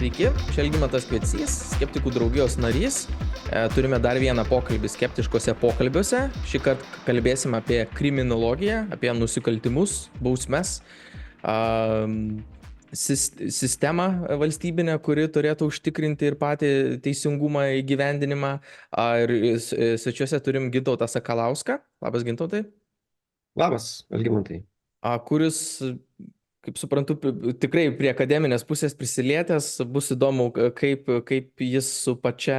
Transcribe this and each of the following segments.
Sveiki, čia Algimantas Kvecys, skeptikų draugijos narys. Turime dar vieną pokalbį skeptiškose pokalbiuose. Šį kartą kalbėsim apie kriminologiją, apie nusikaltimus, bausmes, sistemą valstybinę, kuri turėtų užtikrinti ir patį teisingumą įgyvendinimą. Ir svečiuose turim Gintautą Sakalauską. Labas, Gintautai. Labas, Algimantai. Kuris, kaip suprantu, tikrai prie akademinės pusės prisilietęs, bus įdomu, kaip jis su pačia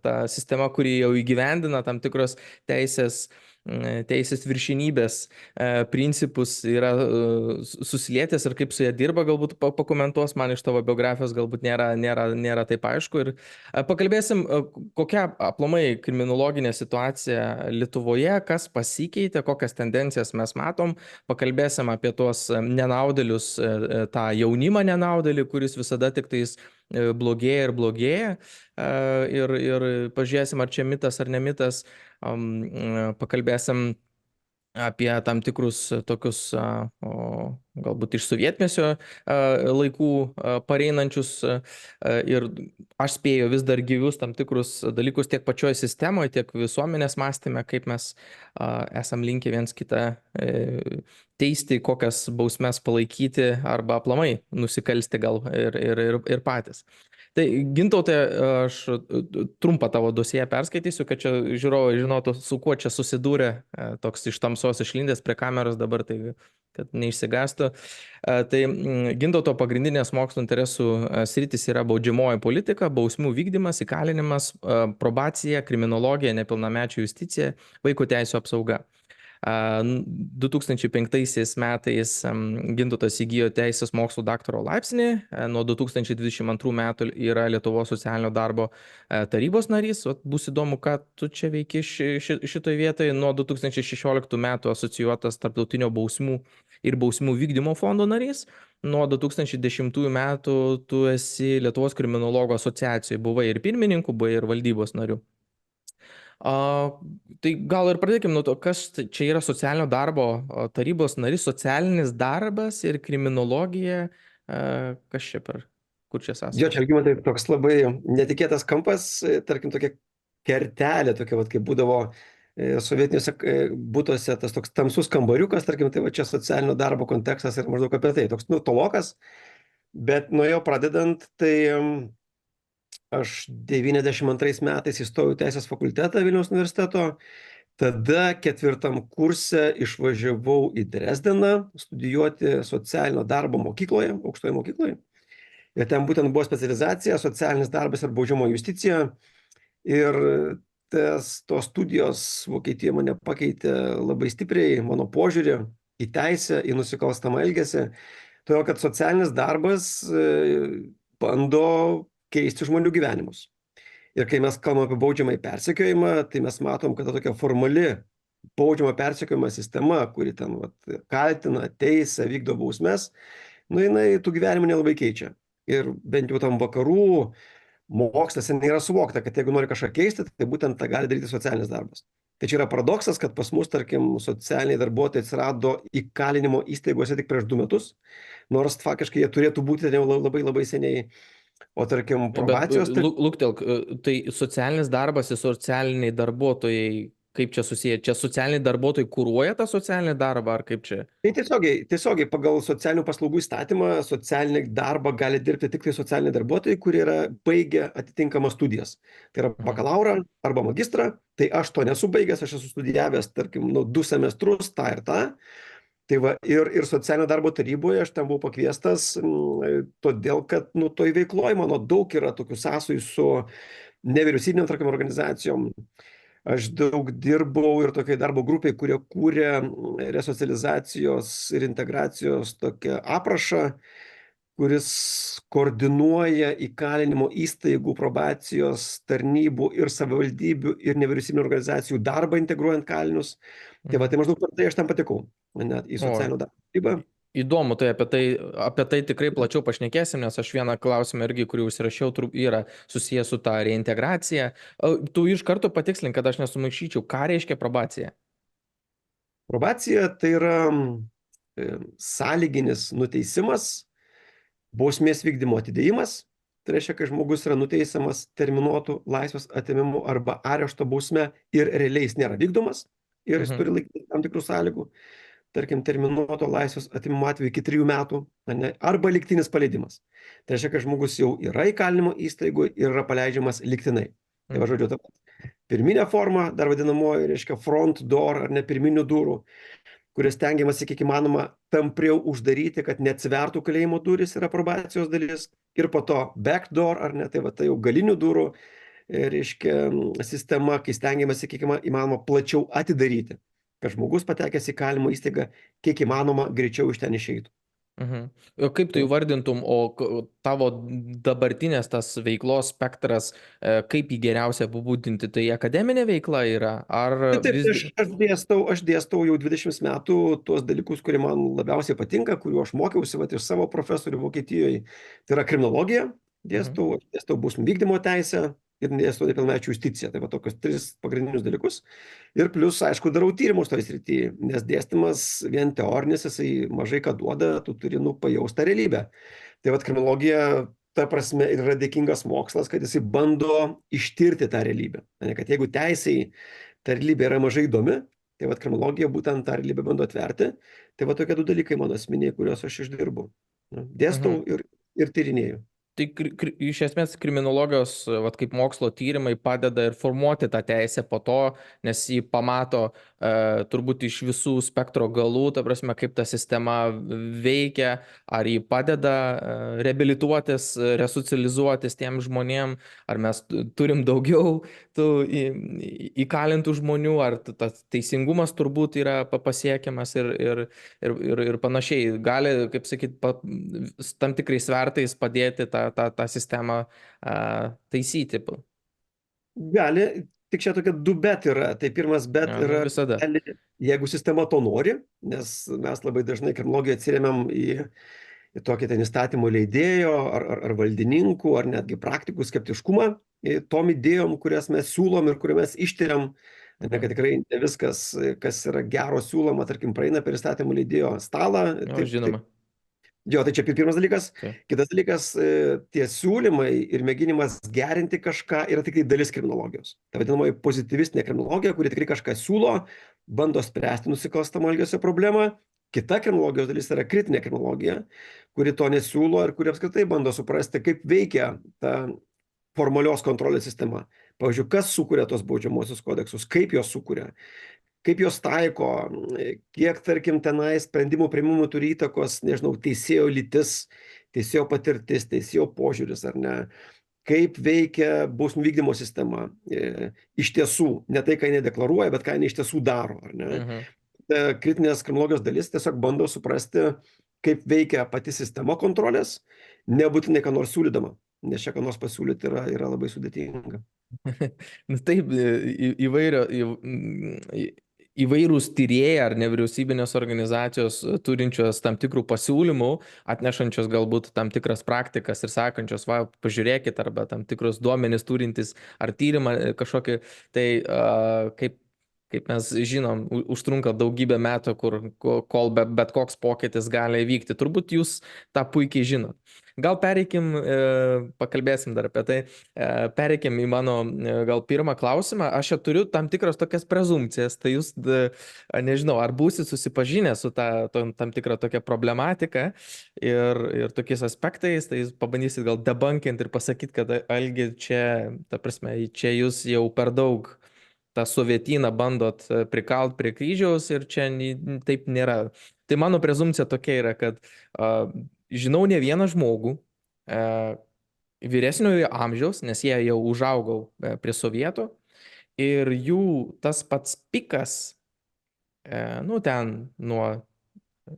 ta sistema, kuri jau įgyvendina tam tikros teisės viršinybės principus, yra susilietęs ir kaip su jie dirba, galbūt pakomentuos, man iš tavo biografijos galbūt nėra taip aišku. Ir pakalbėsim, kokia aplamai kriminologinė situacija Lietuvoje, kas pasikeitė, kokias tendencijas mes matom. Pakalbėsim apie tuos nenaudėlius, tą jaunimą nenaudėlį, kuris visada tik tais blogėja ir blogėja. Ir pažiūrėsim, ar čia mitas ar ne mitas. Pakalbėsim apie tam tikrus tokius galbūt iš sovietmečio laikų pareinančius ir aš spėju vis dar gyvius tam tikrus dalykus tiek pačioje sistemoje, tiek visuomenės mąstyme, kaip mes esam linkę viens kitą teisti, kokias bausmes palaikyti arba aplamai nusikalsti gal ir patys. Tai Gintautai, aš trumpą tavo dosiją perskaitysiu, kad čia žiūrovai žinotų, su kuo čia susidūrė, toks iš tamsos išlindęs prie kameros dabar, tai kad neišsigastų. Tai Gintauto pagrindinės mokslo interesų sritis yra baudžiamoji politika, bausmių vykdymas, įkalinimas, probacija, kriminologija, nepilnamečių justicija, vaikų teisų apsauga. 2005 metais Gintautas įgijo teisės mokslų daktaro laipsnį, nuo 2022 metų yra Lietuvos socialinio darbo tarybos narys. Bus įdomu, ką tu čia veiki šitoje vietoje. Nuo 2016 metų asocijuotas Tarptautinio bausmių ir bausmių vykdymo fondo narys. Nuo 2010 metų tu esi Lietuvos kriminologų asociacijoje, buvai ir pirmininku, buvai ir valdybos nariu. Tai gal ir pradėkime nuo to, kas čia yra socialinio darbo tarybos narys, socialinis darbas ir kriminologija, kas čia kur čia sąsaja? Jo, čia Algimantai toks labai netikėtas kampas, tarkim tokia kertelė, tokia kaip būdavo sovietiniuose butuose, tas toks tamsus kambariukas, tarkim, tai va čia socialinio darbo kontekstas ir maždaug apie tai, toks tolokas, bet nuo jo pradedant, tai aš 92 metais įstojau Teisės fakultetą Vilniaus universiteto, tada 4 kurse išvažiavau į Dresdeną studijuoti socialinio darbo mokykloje, aukštoje mokykloje. Ir ten būtent buvo specializacija, socialinis darbas ir baudžiamo justicija. Ir tos studijos Vokietijoje mane pakeitė labai stipriai, mano požiūrį į teisę, į nusikalstamą elgesį. Todėl, kad socialinis darbas bando keisti žmonių gyvenimus. Ir kai mes kalbame apie baudžiamąjį persekiojimą, tai mes matom, kad tokia formali baudžiamo persekiojimo sistema, kuri ten kaltina, teisę, vykdo bausmes, jinai tų gyvenimų nelabai keičia. Ir bent jau tam vakarų mokslas nėra suvokta, kad jeigu nori kažką keisti, tai būtent tą gali daryti socialinis darbas. Tai čia yra paradoksas, kad pas mus, tarkim, socialiniai darbuotojai atsirado įkalinimo įstaigose tik prieš 2 metus, nors faktiškai jie turėtų būti jau labai seniai. O tarkim, probacijos... Luktelk, tai socialinis darbas ir socialiniai darbuotojai, kaip čia susiję? Čia socialiniai darbuotojai kuruoja tą socialinį darbą, ar kaip čia? Tai tiesiogiai pagal socialinių paslaugų įstatymą socialinį darbą gali dirbti tik tai socialiniai darbuotojai, kurie yra baigę atitinkamas studijas. Tai yra bakalaurą arba magistrą. Tai aš to nesu baigęs, aš esu studijavęs, tarkim, 2 semestrus, tą ir tą. Tai va, ir socialinio darbo taryboje aš ten buvau pakviestas, todėl, kad toj veikloj mano daug yra tokių sąsajų su nevyriausybinėm, tarkim, organizacijom. Aš daug dirbau ir tokiai darbo grupiai, kurie kūrė resocializacijos ir integracijos tokią aprašą, kuris koordinuoja įkalinimo įstaigų, probacijos tarnybų ir savivaldybių ir nevyriausybinių organizacijų darbą integruojant kalinius. Tai va, tai maždaug per tai aš ten patekau, net į socialinio darbo tarybą. Įdomu, tai apie tai tikrai plačiau pašnekėsim, nes aš vieną klausimą irgi, kurį užsirašiau, yra susijęs su tą reintegracija. Tu iš karto patikslink, kad aš nesumaišyčiau, ką reiškia probacija? Probacija tai yra sąlyginis nuteisimas, bausmės vykdymo atidėjimas tai reiškia, kai žmogus yra nuteisiamas terminuotų laisvės atėmimu arba arešto bausme ir realiai jis nėra vykdomas ir jis Mhm. turi laikyti tam tikrų sąlygų, tarkim, terminuoto laisvės atėmimo atveju iki 3 metų, ane, arba lygtinis paleidimas. Tai reiškia, kad žmogus jau yra įkalinimo įstaigoje ir yra paleidžiamas lygtinai. Tai va, Mhm. žodžiu, ta pirminė forma, dar vadinamoji, reiškia front door ar ne pirminių durų, kurias stengiamasi kiek įmanoma tampriau uždaryti, kad neatsivertų kalėjimo durys yra probacijos dalis. Ir po to backdoor, ar ne, tai va tai jau galinių durų, reiškia, sistema, kai stengiamasi kiek įmanoma plačiau atidaryti, kad žmogus patekęs į kalėjimo įstaigą kiek įmanoma greičiau iš ten išeitų. Mhm. O kaip tu įvardintum, tavo dabartinės tas veiklos spektras, kaip jį geriausia apibūdinti, tai akademinė veikla yra, ar Taip, vis... aš dėstau jau 20 metų tuos dalykus, kurie man labiausiai patinka, kuriuo aš mokiausi vat, iš savo profesorių Vokietijoje. Tai yra kriminologija, Mhm. dėstau bausmių vykdymo teisę ir dėstau nepilnamečių justiciją. Tai va tokius 3 pagrindinius dalykus. Ir plus, aišku, darau tyrimus toje srityje, nes dėstymas vien teorinis, jisai mažai ką duoda, tu turi pajaustą realybę. Tai va kriminologija ta prasme ir yra dėkingas mokslas, kad jisai bando ištirti tą realybę. Ne, kad jeigu teisėjai ta realybė yra mažai įdomi, tai va kriminologija būtent tą realybę bando atverti. Tai va tokie 2 dalykai mano asmeniai, kuriuos aš išdirbu. Mhm. Dėstau ir tyrinėju. Tai iš esmės kriminologijos, vat, kaip mokslo tyrimai padeda ir formuoti tą teisę po to, nes jį pamato turbūt iš visų spektro galų, ta prasme, kaip ta sistema veikia, ar jį padeda reabilituotis, resocializuotis tiem žmonėm, ar mes turim daugiau tų įkalintų žmonių, ar tas teisingumas turbūt yra pasiekiamas ir panašiai. Gali, kaip sakyt, tam tikrais svertais padėti tą sistemą taisyti. Gali, tik čia tokia 2 bet yra. Tai pirmas bet Ja, nu yra, visada. jeigu sistema to nori, nes mes labai dažnai kriminologijoje atsiremiam į tokį ten įstatymų leidėjo ar valdininkų, ar netgi praktikų skeptiškumą tom idėjom, kurias mes siūlom ir kurias mes ištiriam, ne, kad Mhm. tikrai ne viskas, kas yra gero siūloma, tarkim, praeina per įstatymų leidėjo stalą. Jo, Taip, žinoma. jo, tai čia pirmas dalykas. Taip. Kitas dalykas, tie siūlymai ir mėginimas gerinti kažką yra tik dalis kriminologijos. Ta vadinamoji pozityvistinė kriminologija, kuri tikrai kažką siūlo, bando spręsti nusikalstamo elgesio problemą. Kita kriminologijos dalis yra kritinė kriminologija, kuri to nesiūlo ir kuri apskritai bando suprasti, kaip veikia ta formalios kontrolės sistema. Pavyzdžiui, kas sukuria tos baudžiamosius kodeksus, kaip juos sukuria, kaip jos taiko, kiek, tarkim, tenai sprendimų priimimų turi įtakos, nežinau, teisėjo lytis, teisėjo patirtis, teisėjo požiūris ar ne, kaip veikia bausmių vykdymo sistema. Iš tiesų, ne tai, ką jinai deklaruoja, bet ką jinai iš tiesų daro, ar ne. Mhm. Kritinės kriminologijos dalis tiesiog bando suprasti, kaip veikia pati sistema kontrolės, nebūtinai ką nors siūlydama, nes čia ką nors pasiūlyti yra labai sudėtinga. Nu, taip, įvairūs tyrėjai ar nevyriausybinės organizacijos turinčios tam tikrų pasiūlymų, atnešančios galbūt tam tikras praktikas ir sakančios, va, pažiūrėkit, arba tam tikrus duomenis turintis ar tyrimą kažkokį, tai kaip mes žinom, užtrunka daugybę metų, kol bet koks pokytis gali įvykti. Turbūt jūs tą puikiai žinot. Gal pereikim, pakalbėsim dar apie tai, pereikim į mano gal pirmą klausimą. Aš čia turiu tam tikras tokias prezumcijas, tai jūs, nežinau, ar būsit susipažinę su tam tikra tokia problematika ir tokiais aspektais, tai jūs pabandysit gal debunkinti ir pasakyti, kad Algi čia, ta prasme, čia jūs jau per daug tą sovietyną bandot prikalt prie kryžiaus ir čia taip nėra. Tai mano prezumcija tokia yra, kad žinau ne vieną žmogų vyresniojo amžiaus, nes jie jau užaugau prie sovietų ir jų tas pats pikas, nu ten nuo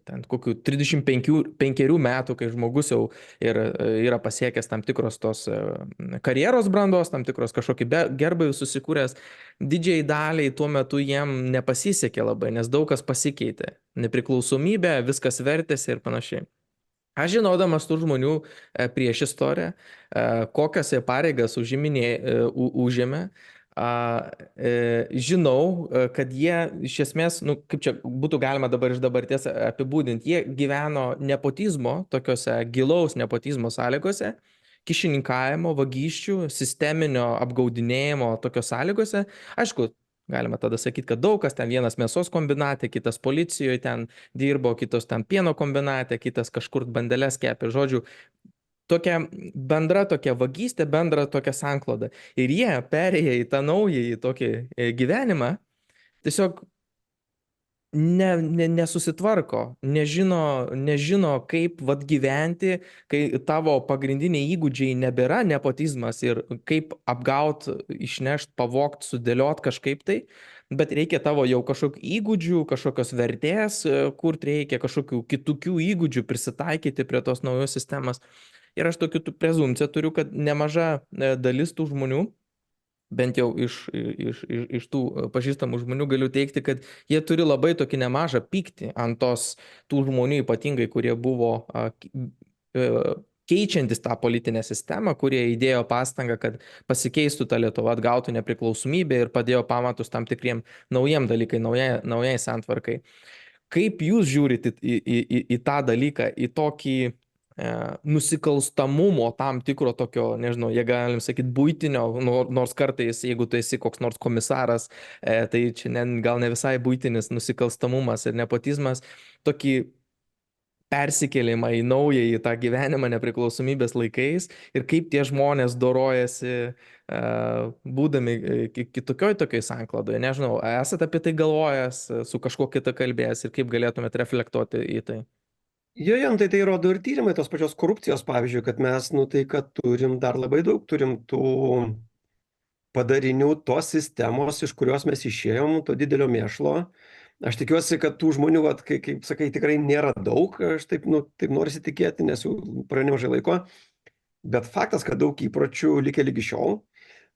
ten kokių 35 metų, kai žmogus jau yra pasiekęs tam tikros tos karjeros brandos, tam tikros kažkokį gerbėjų susikūręs, didžiai daliai tuo metu jiem nepasisekė labai, nes daug kas pasikeitė. Nepriklausomybė, viskas vertėsi ir panašiai. Aš žinodamas tų žmonių prieš istoriją, kokias jie pareigas užėmė, žinau, kad jie iš esmės, nu, kaip čia būtų galima dabar iš dabarties apibūdinti, jie gyveno nepotizmo, tokiuose gilaus nepotizmo sąlygose kišininkavimo, vagysčių, sisteminio apgaudinėjimo tokios sąlygose. Aišku, galima tada sakyti, kad daug kas ten, vienas mėsos kombinate, kitas policijoje ten dirbo, kitos ten pieno kombinate, kitas kažkur bandeles kepė, žodžiu, tokia bendra tokia vagystė, bendra tokia sankloda. Ir jie perėję į tą naująjį tokį gyvenimą, tiesiog nesusitvarko, nežino kaip vat gyventi, kai tavo pagrindiniai įgūdžiai nebėra nepotizmas ir kaip apgaut, išnešt, pavogt, sudėliot kažkaip tai, bet reikia tavo jau kažkokių įgūdžių, kažkokios vertės, kur reikia kažkokių kitokių įgūdžių prisitaikyti prie tos naujos sistemas. Ir aš tokių prezumciją turiu, kad nemaža dalis tų žmonių, bent jau iš tų pažįstamų žmonių galiu teigti, kad jie turi labai tokį nemažą pyktį ant tų žmonių, ypatingai, kurie buvo keičiantis tą politinę sistemą, kurie įdėjo pastangą, kad pasikeistų ta Lietuva, atgautų nepriklausomybę ir padėjo pamatus tam tikriem naujiem dalykai, naujai santvarkai. Kaip jūs žiūrite į tą dalyką, į tokį nusikalstamumo tam tikro tokio, nežinau, jie galim sakyti buitinio, nors kartais, jeigu tu esi koks nors komisaras, tai čia gal ne visai buitinis nusikalstamumas ir nepotizmas, tokį persikėlimą į naująjį tą gyvenimą nepriklausomybės laikais ir kaip tie žmonės dorojasi būdami tokioj sankladoje. Nežinau, esate apie tai galvojęs, su kažkuo kita kalbėjęs ir kaip galėtumėte reflektuoti į tai? Joje, tai rodo ir tyrimai tos pačios korupcijos, pavyzdžiui, kad mes, kad turim dar labai daug, turim tų padarinių tos sistemos, iš kurios mes išėjom, to didelio mėšlo. Aš tikiuosi, kad tų žmonių, kaip sakai, tikrai nėra daug, aš taip norisi tikėti, nes jau praėjo nemažai laiko, bet faktas, kad daug įpročių likę lygi šiol.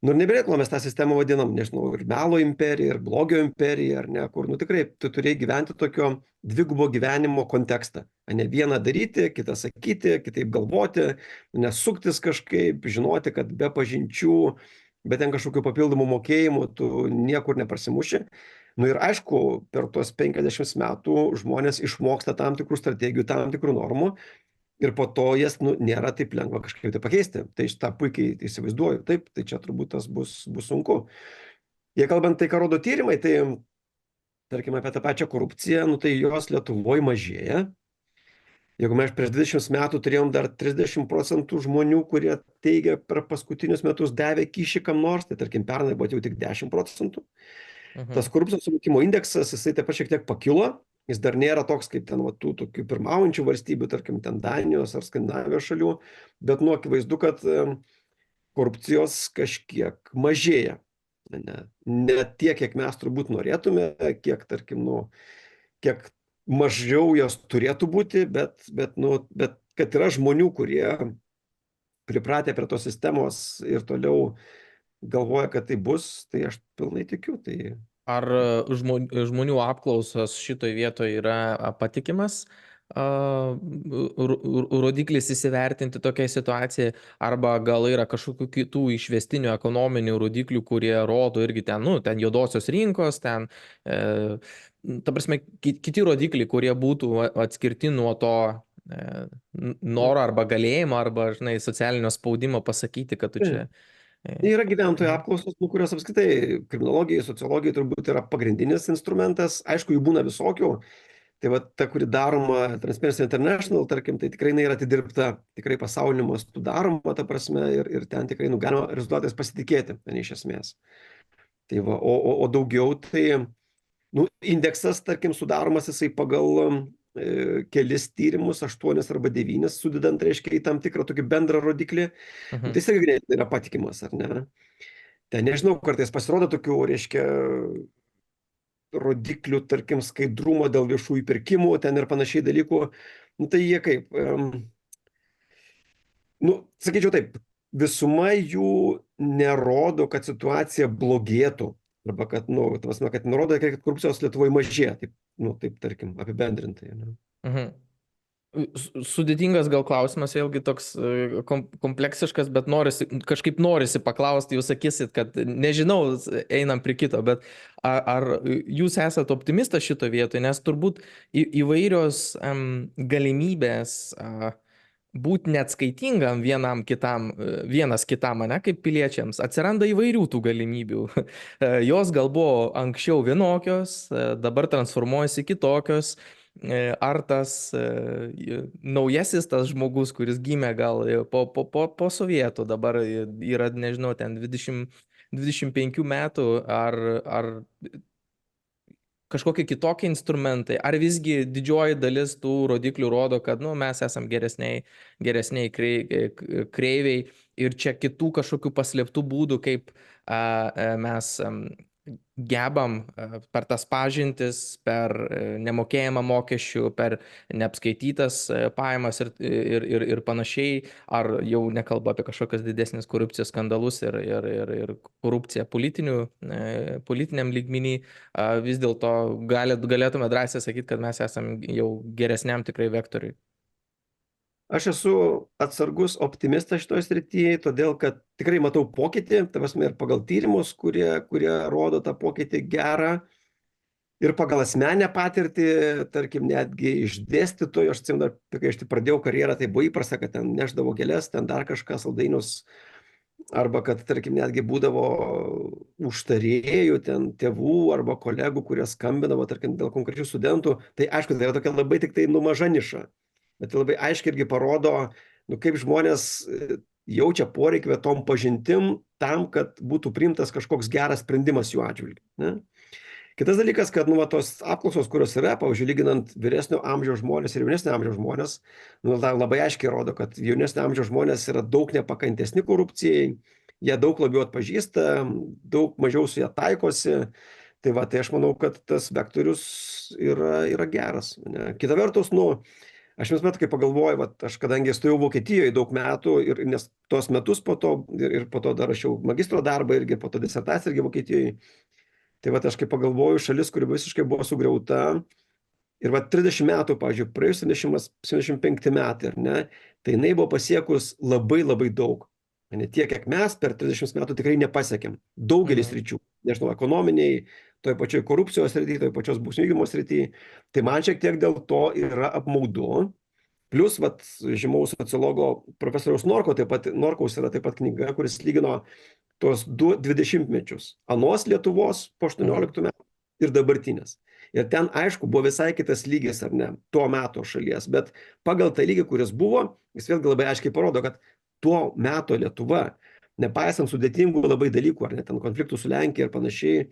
Ir nebereikalo mes tą sistemą vadinam, nežinau, ir melo imperija, ir blogio imperija, ar ne, kur, tikrai, tu turėjai gyventi tokio dvigubo gyvenimo kontekstą. Ne vieną daryti, kitą sakyti, kitaip galvoti, nesuktis kažkaip, žinoti, kad be pažinčių, be ten kažkokių papildomų mokėjimų, tu niekur neprasimuši. Ir aišku, per tuos 50 metų žmonės išmoksta tam tikrų strategijų, tam tikrų normų. Ir po to jas nėra taip lengva kažkaip tai pakeisti. Tai šitą puikiai įsivaizduoju. Taip, tai čia turbūt tas bus sunku. Jei kalbant tai, ką rodo tyrimai, tai tarkim apie tą pačią korupciją, tai jos Lietuvoje mažėja. Jeigu mes prieš 20 metų turėjom dar 30% žmonių, kurie teigia per paskutinius metus davė kyšį kam nors, tai tarkim pernai buvo jau tik 10%. Tas korupcijos suvokimo indeksas, jisai taip pat šiek tiek pakilo. Jis dar nėra toks kaip ten tų tokių pirmaujančių valstybių, tarkim, ten Danijos ar Skandinavijos šalių, bet akivaizdu, kad korupcijos kažkiek mažėja. Ne tiek, kiek mes turbūt norėtume, kiek, tarkim, kiek mažiau jos turėtų būti, bet kad yra žmonių, kurie pripratę prie tos sistemos ir toliau galvoja, kad tai bus, tai aš pilnai tikiu. Ar žmonių apklausos šitoj vietoje yra patikimas rodiklis įsivertinti tokiai situacijai, arba gal yra kažkokių kitų išvestinių ekonominių rodiklių, kurie rodo irgi ten juodosios rinkos, ta prasme, kiti rodikliai, kurie būtų atskirti nuo to noro arba galėjimo, arba, žinai, socialinio spaudimo pasakyti, kad tu čia... Yra gyventojų apklausos, kurios apskritai kriminologijai, sociologijai turbūt yra pagrindinis instrumentas. Aišku, jų būna visokių. Tai ta, kuri daroma Transparency International, tarkim, tai tikrai yra atidirbta, tikrai pasauliniu mastu daroma, ta prasme, ir ten tikrai galima rezultatais pasitikėti, iš esmės. Tai o daugiau, tai indeksas, tarkim, sudaromas jisai pagal kelis tyrimus, 8 arba 9, sudedant, reiškia, į tam tikrą tokį bendrą rodiklį. Tai jis irgi yra patikimas, ar ne? Ten, nežinau, kartais pasirodo tokių, reiškia, rodiklių, tarkim, skaidrumo dėl viešųjų pirkimų, ten ir panašiai dalykų. Tai jie kaip, sakyčiau taip, visuma jų nerodo, kad situacija blogėtų. Arba kad, kad nurodo, kad korupcijos Lietuvoje mažėja, taip, tarkim, apibendrintai. Sudėtingas gal klausimas, vėlgi toks kompleksiškas, bet kažkaip norisi paklausti, jūs sakysit, kad nežinau, einam prie kito, bet ar jūs esate optimistas šito vietoje, nes turbūt įvairios galimybės būti neatskaitingam vienas kitam, ane, kaip piliečiams, atsiranda įvairių tų galimybių. Jos gal buvo anksčiau vienokios, dabar transformuojasi kitokios. Ar tas naujasis tas žmogus, kuris gimė gal po sovietų, dabar yra, nežinau, ten 25 metų, ar kažkokie kitokie instrumentai, ar visgi didžioji dalis tų rodiklių rodo, kad nu, mes esam geresniai kreiviai ir čia kitų kažkokių paslėptų būdų, kaip mes gebam per tas pažintis, per nemokėjimą mokesčių, per neapskaitytas pajamas ir panašiai, ar jau nekalba apie kažkokias didesnės korupcijos skandalus ir korupciją politiniam lygmenį, vis dėlto galėtume drąsiai sakyti, kad mes esam jau geresniam tikrai vektoriui. Aš esu atsargus optimistas šitoje srityje, todėl kad tikrai matau pokytį, ta prasme, ir pagal tyrimus, kurie rodo tą pokytį gerą, ir pagal asmenę patirtį, tarkim, netgi iš dėstytojų, aš atsimenu, kai aš pradėjau karjerą, tai buvo įprasta, kad ten neždavo gėles, ten dar kažką, saldainius, arba kad, tarkim, netgi būdavo užtarėjų, ten tėvų arba kolegų, kurie skambinavo, tarkim, dėl konkrečių studentų. Tai aišku, tai yra tokia labai tik tai maža niša. Bet tai labai aiškiai irgi parodo, nu, kaip žmonės jaučia poreikį tom pažintim tam, kad būtų priimtas kažkoks geras sprendimas jų atžvilgiu. Ne? Kitas dalykas, kad nu, tos apklausos, kurios yra, pavyzdžiui, lyginant vyresnio amžiaus žmonės ir jaunesnio amžiaus žmonės, nu, labai aiškiai rodo, kad jaunesnio amžiaus žmonės yra daug nepakantesni korupcijai, jie daug labiau atpažįsta, daug mažiau su ją taikosi. Tai va, tai aš manau, kad tas vektorius yra geras. Ne? Kita vertus, nu, aš vis metu, kai pagalvoju, va, aš kadangi stojau Vokietijoje daug metų, nes tos metus po to, ir po to dar rašiau magistro darbą irgi, po to disertaciją irgi Vokietijoje, tai va, aš kai pagalvoju, šalis, kuri visiškai buvo sugriauta, ir va 30 metų, pavyzdžiui, praėjus 75 metai, ar ne, tai jinai buvo pasiekus labai labai daug. Ne tiek, kiek mes per 30 metų tikrai nepasiekėm. Daugelis ryčių, nežinau, ekonominiai, toj pačioj korupcijos srityje, toj pačios bausmių vykdymo srityje. Tai man šiek tiek dėl to yra apmaudu. Plus, vat, žymaus sociologo profesoriaus Norkaus yra taip pat knyga, kuris lygino tos 20-mečius. Anos Lietuvos po 18 metų ir dabartinės. Ir ten, aišku, buvo visai kitas lygis, ar ne, tuo metu šalies. Bet pagal tą lygį, kuris buvo, jis vėlgi labai aiškiai parodo, kad tuo metu Lietuva, nepaisant sudėtingų labai dalykų, ar net ten konfliktų su Lenkija ir panašiai,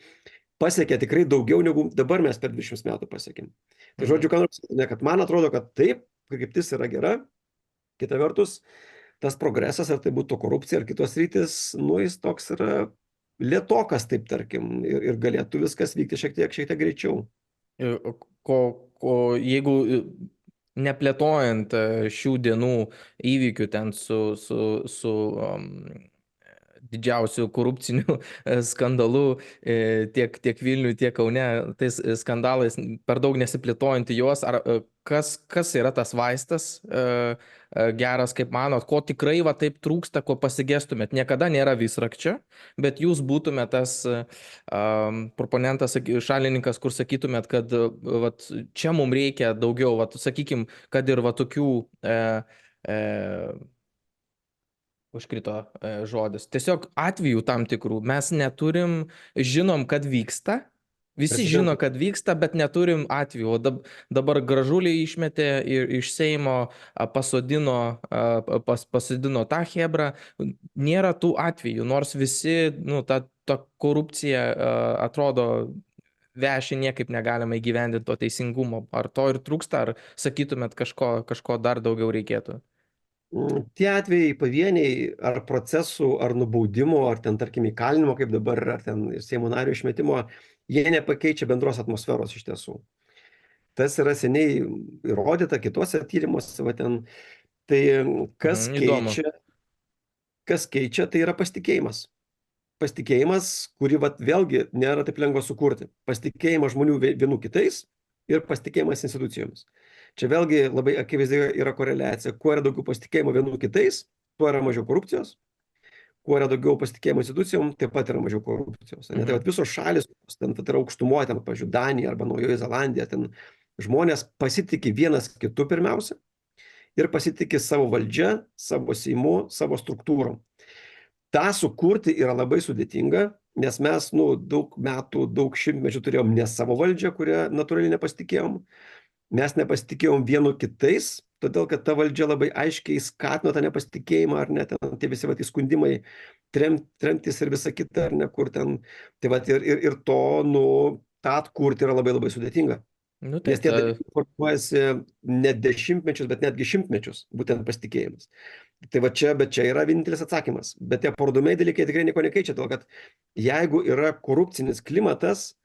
pasiekė tikrai daugiau, negu dabar mes per 20 metų pasiekėm. Tai žodžiu, kad man atrodo, kad taip, kryptis yra gera, kita vertus, tas progresas, ar tai būtų korupcija, ar kitos rytis, nu, jis toks yra lėtokas, taip tarkim, ir galėtų viskas vykti šiek tiek greičiau. Jeigu neplėtojant šių dienų įvykių ten su didžiausių korupcinių skandalų tiek Vilniuje, tiek Kaune, tais skandalais per daug nesiplėtojant į juos, ar kas yra tas vaistas geras, kaip manot, ko tikrai va taip trūksta, ko pasigestumėt? Niekada nėra visrakčio, bet jūs būtumėt tas proponentas, šalininkas, kur sakytumėt, kad vat, čia mums reikia daugiau, vat, sakykim, kad ir va tokių užkrito žodis. Tiesiog atvejų tam tikrų mes neturim, žinom, kad vyksta. Visi žino, kad vyksta, bet neturim atvejų. O dabar Gražulį išmetė iš Seimo, pasodino tą chebrą. Nėra tų atvejų, nors visi, nu, ta korupcija atrodo veši, niekaip negalima įgyvendinti to teisingumo. Ar to ir trūksta, ar sakytumėt kažko dar daugiau reikėtų? Tie atvejai pavieniai ar procesų, ar nubaudimo, ar ten, tarkim, įkalinimo, kaip dabar, ar ten Seimo nario išmetimo, jie nepakeičia bendros atmosferos iš tiesų. Tas yra seniai įrodyta kitose tyrimuose, va ten. Tai kas keičia, tai yra pasitikėjimas. Pasitikėjimas, kurį va, vėlgi nėra taip lengva sukurti. Pasitikėjimas žmonių vienų kitais ir pasitikėjimas institucijomis. Čia vėlgi labai akivaizdžiai yra koreliacija. Kuo yra daugiau pasitikėjimo vienų kitais, tuo yra mažiau korupcijos. Kuo yra daugiau pasitikėjimo institucijom, taip pat yra mažiau korupcijos. Tai vat, visos šalis, ten tai yra aukštumoje, ten, pavyzdžiui, Danija arba Naujoji Zelandija, ten žmonės pasitikė vienas kitu pirmiausia ir pasitiki savo valdžia, savo Seimu, savo struktūrom. Ta sukurti yra labai sudėtinga, nes mes daug metų, daug šimtmečių turėjom ne savo valdžią, kurią natūraliai nepasitikėjom. Mes nepasitikėjom vienu kitais, todėl kad ta valdžia labai aiškiai skatino tą nepasitikėjimą, ar ne, ten tie visi įskundimai, tremtis ir visa kita, ar ne, kur ten, tai va, ir to, tą atkurti yra labai labai sudėtinga. Nu Nes taip, tie dalykai formuojasi ne dešimtmečius, bet netgi šimtmečius, būtent pasitikėjimas. Tai va čia, bet čia yra vienintelis atsakymas. Bet tie parodomieji dalykai tikrai nieko nekeičia, todėl kad jeigu yra korupcinis klimatas,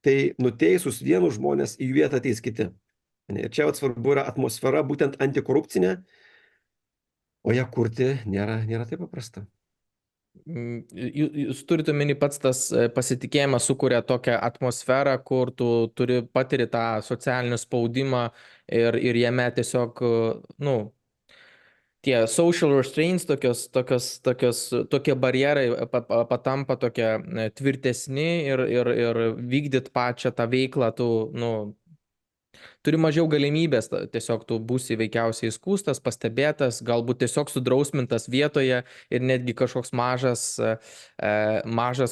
tai nuteisus vienus žmonės į jų vietą ateis kiti. Ir čia svarbu yra atmosfera, būtent antikorupcinė, o ją kurti nėra taip paprasta. Jūs turite omeny, pats tas pasitikėjimas sukuria tokią atmosferą, kur tu patiri tą socialinį spaudimą ir jame tiesiog, tie social restraints, tokie barjerai patampa tokie tvirtesni ir vykdyt pačią tą veiklą, turi mažiau galimybės, tiesiog tu būsi veikiausiai įskųstas, pastebėtas, galbūt tiesiog sudrausmintas vietoje ir netgi kažkoks mažas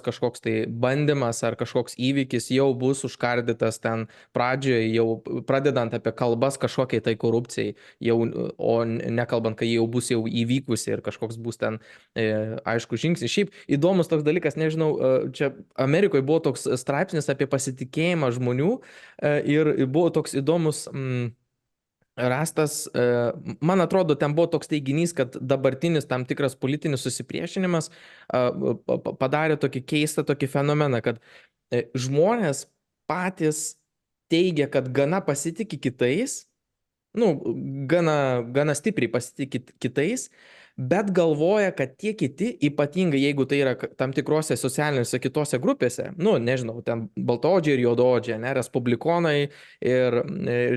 kažkoks tai bandymas ar kažkoks įvykis jau bus užkardytas ten pradžioje, jau pradedant apie kalbas kažkokiai tai korupcijai, o nekalbant, kai jau bus jau įvykusi ir kažkoks bus ten aišku žingsnis. Šiaip įdomus toks dalykas, nežinau, čia Amerikoje buvo toks straipsnis apie pasitikėjimą žmonių ir buvo toks įdomus rastas, man atrodo, ten buvo toks teiginys, kad dabartinis tam tikras politinis susipriešinimas padarė tokį keistą tokį fenomeną, kad žmonės patys teigia, kad gana pasitikė kitais, gana stipriai pasitikė kitais, bet galvoja, kad tie kiti, ypatingai jeigu tai yra tam tikrose socialinėse kitose grupėse, nežinau, ten baltaodžiai ir juodaodžiai, respublikonai ir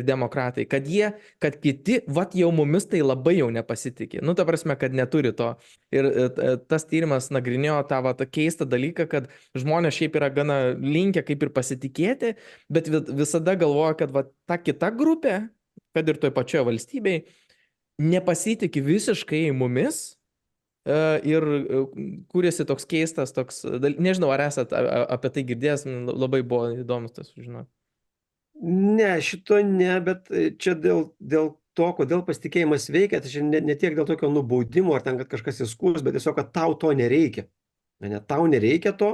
demokratai, kad kiti, jau mumis tai labai jau nepasitikė. Ta prasme, kad neturi to. Ir tas tyrimas nagrinėjo tą keistą dalyką, kad žmonės šiaip yra gana linkę kaip ir pasitikėti, bet visada galvoja, kad ta kita grupė, kad ir toj pačioje valstybėje, nepasitikė visiškai mumis ir kūrėsi toks keistas, nežinau, ar esat apie tai girdėjęs, labai buvo įdomus tas sužinoti. Ne, šito ne, bet čia dėl to, kodėl pasitikėjimas veikia, tai čia ne tiek dėl tokio nubaudimo, ar ten, kad kažkas įskurs, bet tiesiog, kad tau to nereikia. Tau nereikia to,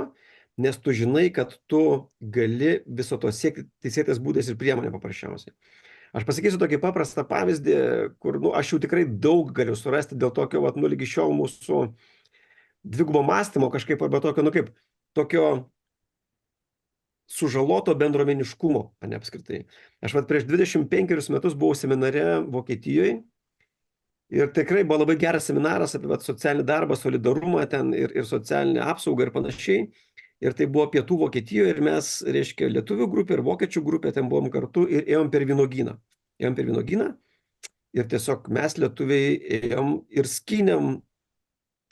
nes tu žinai, kad tu gali viso to siekti teisėtais būdais ir priemonė paprasčiausiai. Aš pasakysiu tokį paprastą pavyzdį, kur aš jau tikrai daug galiu surasti dėl tokio, lygi šiol mūsų dvigubo mąstymo kažkaip, arba tokio sužaloto bendruomeniškumo, apskritai. Aš prieš 25 metus buvau seminare Vokietijoje ir tikrai buvo labai geras seminaras apie socialinį darbą, solidarumą ten ir socialinę apsaugą ir panašiai. Ir tai buvo pietų Vokietijoje ir mes, reiškia, lietuvių grupė ir vokiečių grupė ten buvom kartu ir ėjom per vynuogyną. Ir tiesiog mes lietuviai ėjom ir skynėm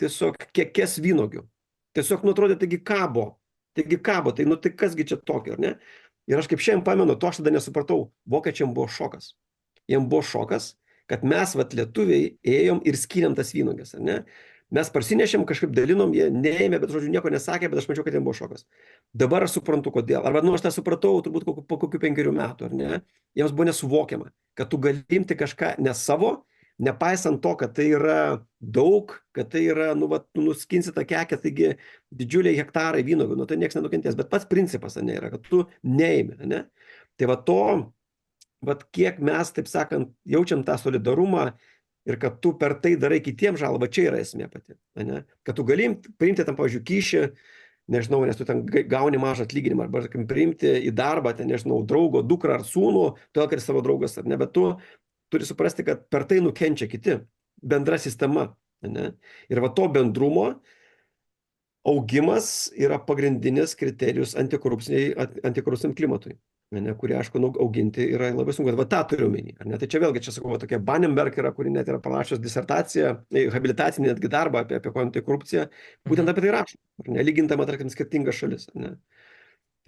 tiesiog kiekės vynuogių. Tiesiog atrodė, taigi kabo, tai kasgi čia tokio, ar ne? Ir aš kaip šiandien pamenu, to aš tada nesupratau, vokiečiam buvo šokas. Jiem buvo šokas, kad mes lietuviai ėjom ir skynėm tas vynuogės, ar ne? Mes parsinešėm, kažkaip dalinom, jie neėmė, bet žodžiu nieko nesakė, bet aš mačiau, kad jiems buvo šokas. Dabar aš suprantu, kodėl. Arba aš tą supratau turbūt po kokių 5 metų, ar ne? Jiems buvo nesuvokiama, kad tu gali imti kažką ne savo, nepaisant to, kad tai yra daug, kad tai yra, nuskinsi tą kekę, taigi didžiuliai hektarai vynuogių, tai nieks nenukentės. Bet pats principas, ne, yra, kad tu neimi, ne? Tai kiek mes, taip sakant, jaučiam tą solidarumą, ir kad tu per tai darai kitiems žalą, čia yra esmė pati. Ne? Kad tu gali priimti tam, pavyzdžiui, kyšį, nežinau, nes tu ten gauni mažą atlyginimą, arba priimti į darbą, ten, nežinau, draugo, dukrą ar sūnų, todėl, kad savo draugas, ar ne, bet tu turi suprasti, kad per tai nukenčia kiti, bendra sistema. Ne? Ir to bendrumo augimas yra pagrindinis kriterijus antikorupciniam klimatui. Kurį, aišku, auginti yra labai sunku. Tą turiu omeny. Tai čia vėlgi, čia sakau, tokia Banenberg yra, kuri net yra parašęs disertaciją, habilitacinį netgi darbą apie antikorupciją, būtent apie tai rašo, lygintama, tarkim, skirtingas šalis.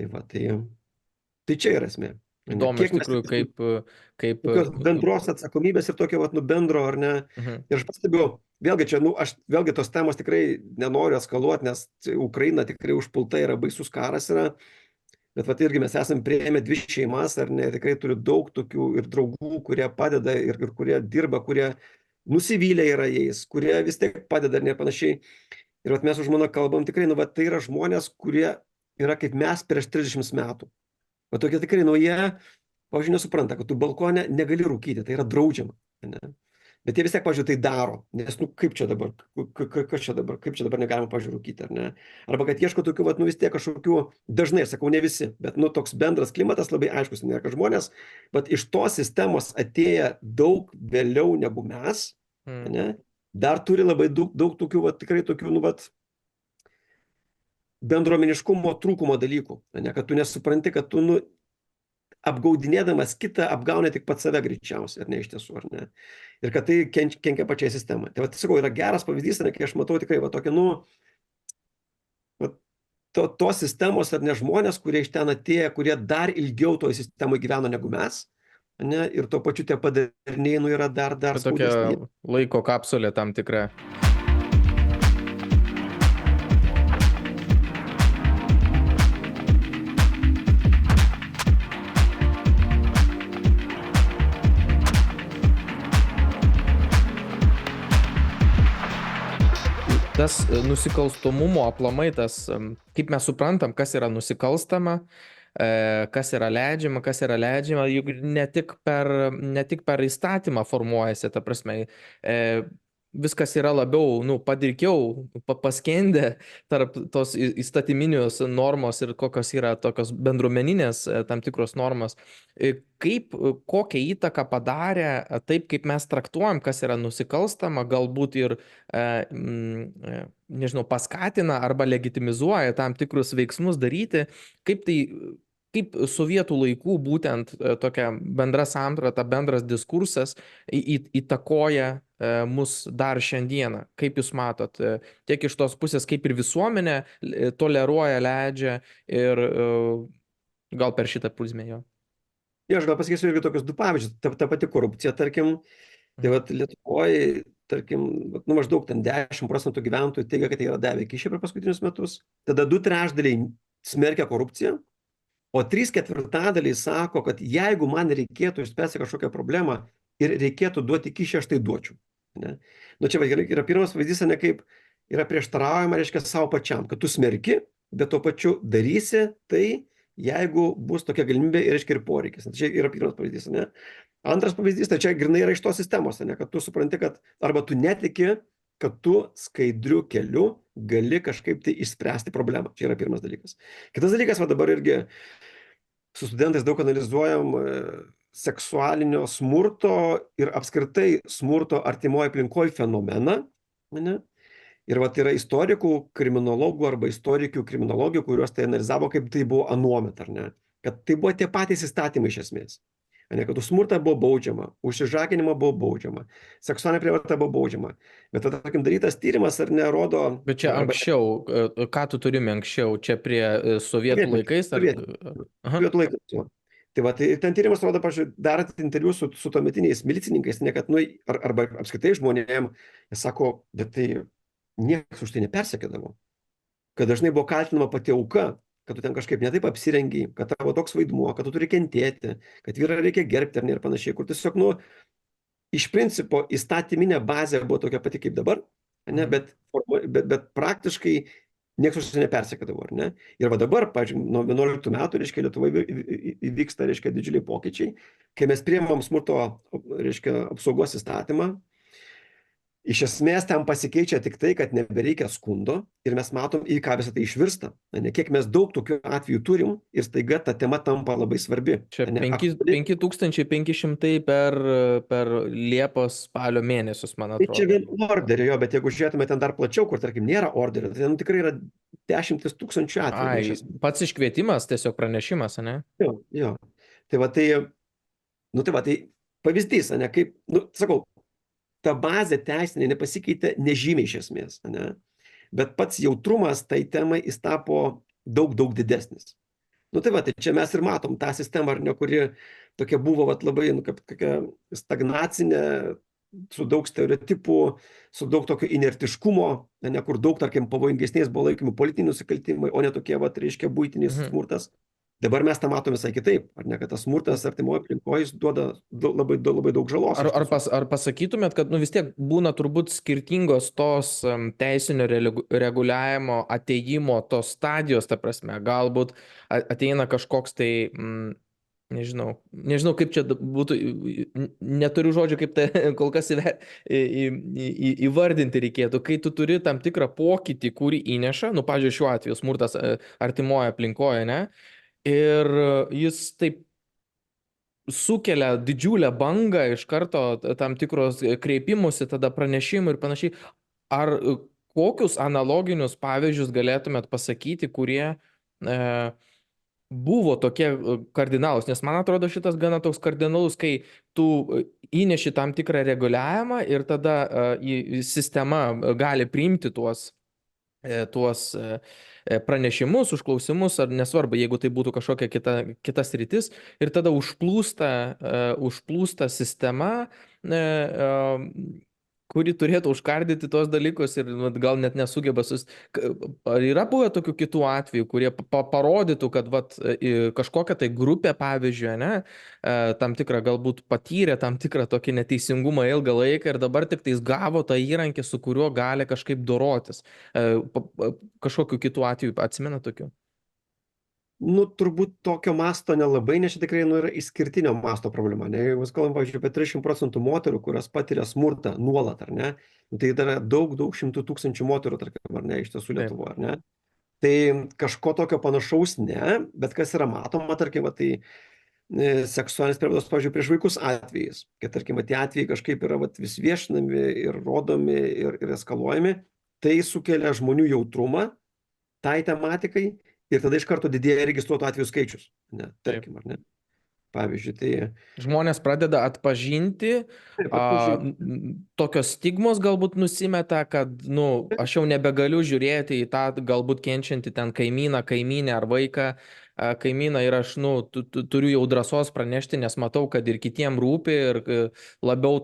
Tai čia yra esmė. Ne? Įdomu iš Kiek mes tikrųjų, kaip tokios bendros atsakomybės ir tokio, vat, nu, bendro, ar ne? mhm. Ir aš pastebiu, vėlgi čia, nu, aš vėlgi tos temos tikrai nenoriu eskaluoti, nes Ukraina tikrai užpulta yra, baisus karas yra, bet vat irgi mes esame prieėmę 2 šeimas, ar ne, tikrai turiu daug tokių ir draugų, kurie padeda ir kurie dirba, kurie nusivylę yra jais, kurie vis tiek padeda ir panašiai. Ir vat mes su žmona kalbam tikrai, nu, vat tai yra žmonės, kurie yra kaip mes prieš 30 metų. O tokie tikrai, nu, jie, pavyzdžiui, nesupranta, kad tu balkone negali rūkyti, tai yra draudžiama. Ne? Bet jie vis tiek, pavyzdžiui, tai daro, nes, nu, kaip čia dabar, kas čia dabar, kaip čia dabar negalima, pavyzdžiui, rūkyti, ar ne? Arba kad ieško tokių, vat, nu, vis tiek kažkokių, dažnai, sakau, ne visi, bet, nu, toks bendras klimatas labai aiškus, ne, kad žmonės, vat, iš tos sistemos atėję daug vėliau negu mes, ne, dar turi labai daug tokių, vat, tikrai tokių, nu, vat, bendruomeniškumo trūkumo dalykų, ne, kad tu nesupranti, kad tu, nu, apgaudinėdamas kitą apgauna tik pats save greičiausiai, ar ne, iš tiesų, ar ne. Ir kad tai kenkia pačiai sistemai. Tai va, sakau, yra geras pavyzdys, ne, kai aš matau tikrai va tokia, nu, va, tos sistemos, ar ne, žmonės, kurie iš ten atėję, kurie dar ilgiau toje sistemoje gyveno negu mes, ne, ir tuo pačiu tie padariniai, nu, yra dar Tokia skaudesni. laiko kapsulė tam tikra. Tas nusikalstamumo aplamai, tas, kaip mes suprantam, kas yra nusikalstama, kas yra leidžiama, juk ne tik per įstatymą formuojasi, ta prasme, viskas yra labiau, nu, padirkiau, paskendę tarp tos įstatyminius normos ir kokios yra tokios bendruomeninės tam tikros normos. Kokią įtaką padarė taip, kaip mes traktuojam, kas yra nusikalstama, galbūt ir, nežinau, paskatina arba legitimizuoja tam tikrus veiksmus daryti, kaip sovietų laikų būtent tokia bendra samprata, bendras diskursas įtakoja mus dar šiandieną. Kaip jūs matot, tiek iš tos pusės, kaip ir visuomenė toleruoja, leidžia ir gal per šitą prizmę jo. Aš gal pasakysiu irgi tokius 2 pavyzdžius. Ta pati korupcija, tarkim, tai vat Lietuvoje, tarkim, nu, maždaug ten 10% gyventojų teigia, kad jie yra davę kyšį per paskutinius metus. Tada 2/3 smerkia korupciją, o 3/4 sako, kad jeigu man reikėtų išspręsti kažkokią problemą ir reikėtų duoti kyšį, aš tai duočiau. Ne? Nu, čia yra pirmas pavyzdys, ne, kaip yra prieštaraujama, reiškia, savo pačiam, kad tu smerki, bet tuo pačiu darysi tai, jeigu bus tokia galimybė ir, reiškia, ir poreikis. Tai čia yra pirmas pavyzdys, ne? Antras pavyzdys, tai čia grinai yra iš tos sistemos, ne, kad tu supranti, kad arba tu netiki, kad tu skaidriu keliu gali kažkaip tai išspręsti problemą. Čia yra pirmas dalykas. Kitas dalykas, va dabar irgi su studentais daug analizuojam seksualinio smurto ir apskritai smurto artimoje aplinkoje fenomeną, ne? Ir vat yra istorikų, kriminologų arba istorikių, kriminologijų, kuriuos tai analizavo, kaip tai buvo anuomet, ar ne? Kad tai buvo tie patys įstatymai iš esmės. Ne, kad už smurtą buvo baudžiama, už išžaginimą buvo baudžiama, seksualinę prievartą buvo baudžiama. Bet tada, tarkim, darytas tyrimas, ar nerodo... Bet čia anksčiau, ką tu turime anksčiau, čia prie sovietų laikais? Sovietų laikais. Tai va, tai ten tyrimas rodo, pažiūrėjau, darant interviu su tuometiniais milicininkais, ne, kad, nu, arba apskritai žmonėm, jie sako, bet tai niekas už tai nepersekėdavo. Kad dažnai buvo kaltinama pati auka, kad tu ten kažkaip netaip apsirengi, kad tavo toks vaidmuo, kad tu turi kentėti, kad vyrą reikia gerbti ar ne ir panašiai, kur tiesiog, nu, iš principo įstatyminė bazė buvo tokia pati kaip dabar, ne, bet praktiškai niekas už tai nepersekėdavo, ar ne? Ir va dabar, pavyzdžiui, nuo 11 metų, reiškia, Lietuvoje įvyksta, reiškia, didžiuliai pokyčiai, kai mes priėmėm smurto, reiškia, apsaugos įstatymą. Iš esmės ten pasikeičia tik tai, kad nebereikia skundo ir mes matom, į ką visą tai išvirsta. Ne, kiek mes daug tokių atvejų turim ir staiga ta tema tampa labai svarbi. Čia 5500 per Liepos spalio mėnesius, man atrodo. Tai čia vien orderio, jo, bet jeigu žiūrėtume ten dar plačiau, kur, tarkim, nėra orderio, tai ten tikrai yra 10 000 atvejų. Pats iškvietimas, tiesiog pranešimas, ne? Jo. Tai va tai, nu tai va tai pavyzdys, ne, kaip, nu, sakau, ta bazė teisinė nepasikeitė nežymiai iš esmės, ne? Bet pats jautrumas tai temai jis tapo daug didesnis. Nu tai va, tai čia mes ir matom tą sistemą, ar ne, kuri tokia buvo vat, labai, nu, kaip tokia stagnacinė, su daug stereotipų, su daug tokio inertiškumo, ne, kur daug, tarkim, pavojingesnės buvo laikomi politiniai nusikaltimai, o ne tokie, va, reiškia, būtinis Mhm. smurtas. Dabar mes tą matom visai kitaip, ar ne, kad tas smurtas artimoje aplinkoje jis duoda labai daug žalos iš tiesų. Ar pasakytumėt, kad nu, vis tiek būna turbūt skirtingos tos teisinio reguliavimo ateimo tos stadijos, ta prasme, galbūt ateina kažkoks tai, nežinau kaip čia būtų, neturiu žodžių, kaip tai kol kas įvardinti reikėtų, kai tu turi tam tikrą pokytį, kurį įneša, nu, pavyzdžiui, šiuo atveju smurtas artimoje aplinkoje, ne? Ir jis taip sukelia didžiulę bangą iš karto tam tikros kreipimusi, tada pranešimų ir panašiai. Ar kokius analoginius pavyzdžius galėtumėt pasakyti, kurie buvo tokie kardinalūs? Nes man atrodo šitas gana toks kardinalus, kai tu įneši tam tikrą reguliavimą ir tada sistema gali priimti tuos pranešimus, užklausimus, ar nesvarbu, jeigu tai būtų kažkokia kita sritis, ir tada užplūsta sistema, kuri turėtų užkardyti tos dalykus ir gal net nesugeba Ar yra buvę tokių kitų atvejų, kurie parodytų, kad kažkokia tai grupė, pavyzdžiui, ne, tam tikrą galbūt patyrė tam tikrą tokį neteisingumą ilgą laiką ir dabar tik tais gavo tą įrankį, su kuriuo gali kažkaip dorotis. Kažkokiu kitų atveju atsimena tokių? Nu, turbūt tokio masto nelabai, nes čia tikrai nu, yra išskirtinio masto problema. Ne? Jeigu mes kalbam, pavyzdžiui, apie 30% moterų, kurios patiria smurtą nuolat, ar ne? Nu, tai yra daug šimtų tūkstančių moterų, tarkim, ar ne, iš tiesų Taip. Lietuvoje, ar ne? Tai kažko tokio panašaus ne, bet kas yra matoma, tarkim, tai seksualinės prievartos, pavyzdžiui, prieš vaikus atvejais, kad, tarkim, tie atvejai kažkaip yra vis viešinami ir rodomi ir eskaluojami, tai sukelia žmonių jautrumą tai tematikai ir tada iš karto didėja registruotų atvejų skaičius, ne, Taip. tarkim, ar ne? Pavyzdžiui, tai Žmonės pradeda atpažinti, taip atpažinti. tokios stigmos galbūt nusimeta, kad, nu, aš jau nebegaliu žiūrėti į tą galbūt kenčiantį ten kaimyną, kaimynę ar vaiką, kaimyną ir aš, nu, turiu jau drąsos pranešti, nes matau, kad ir kitiem rūpi ir labiau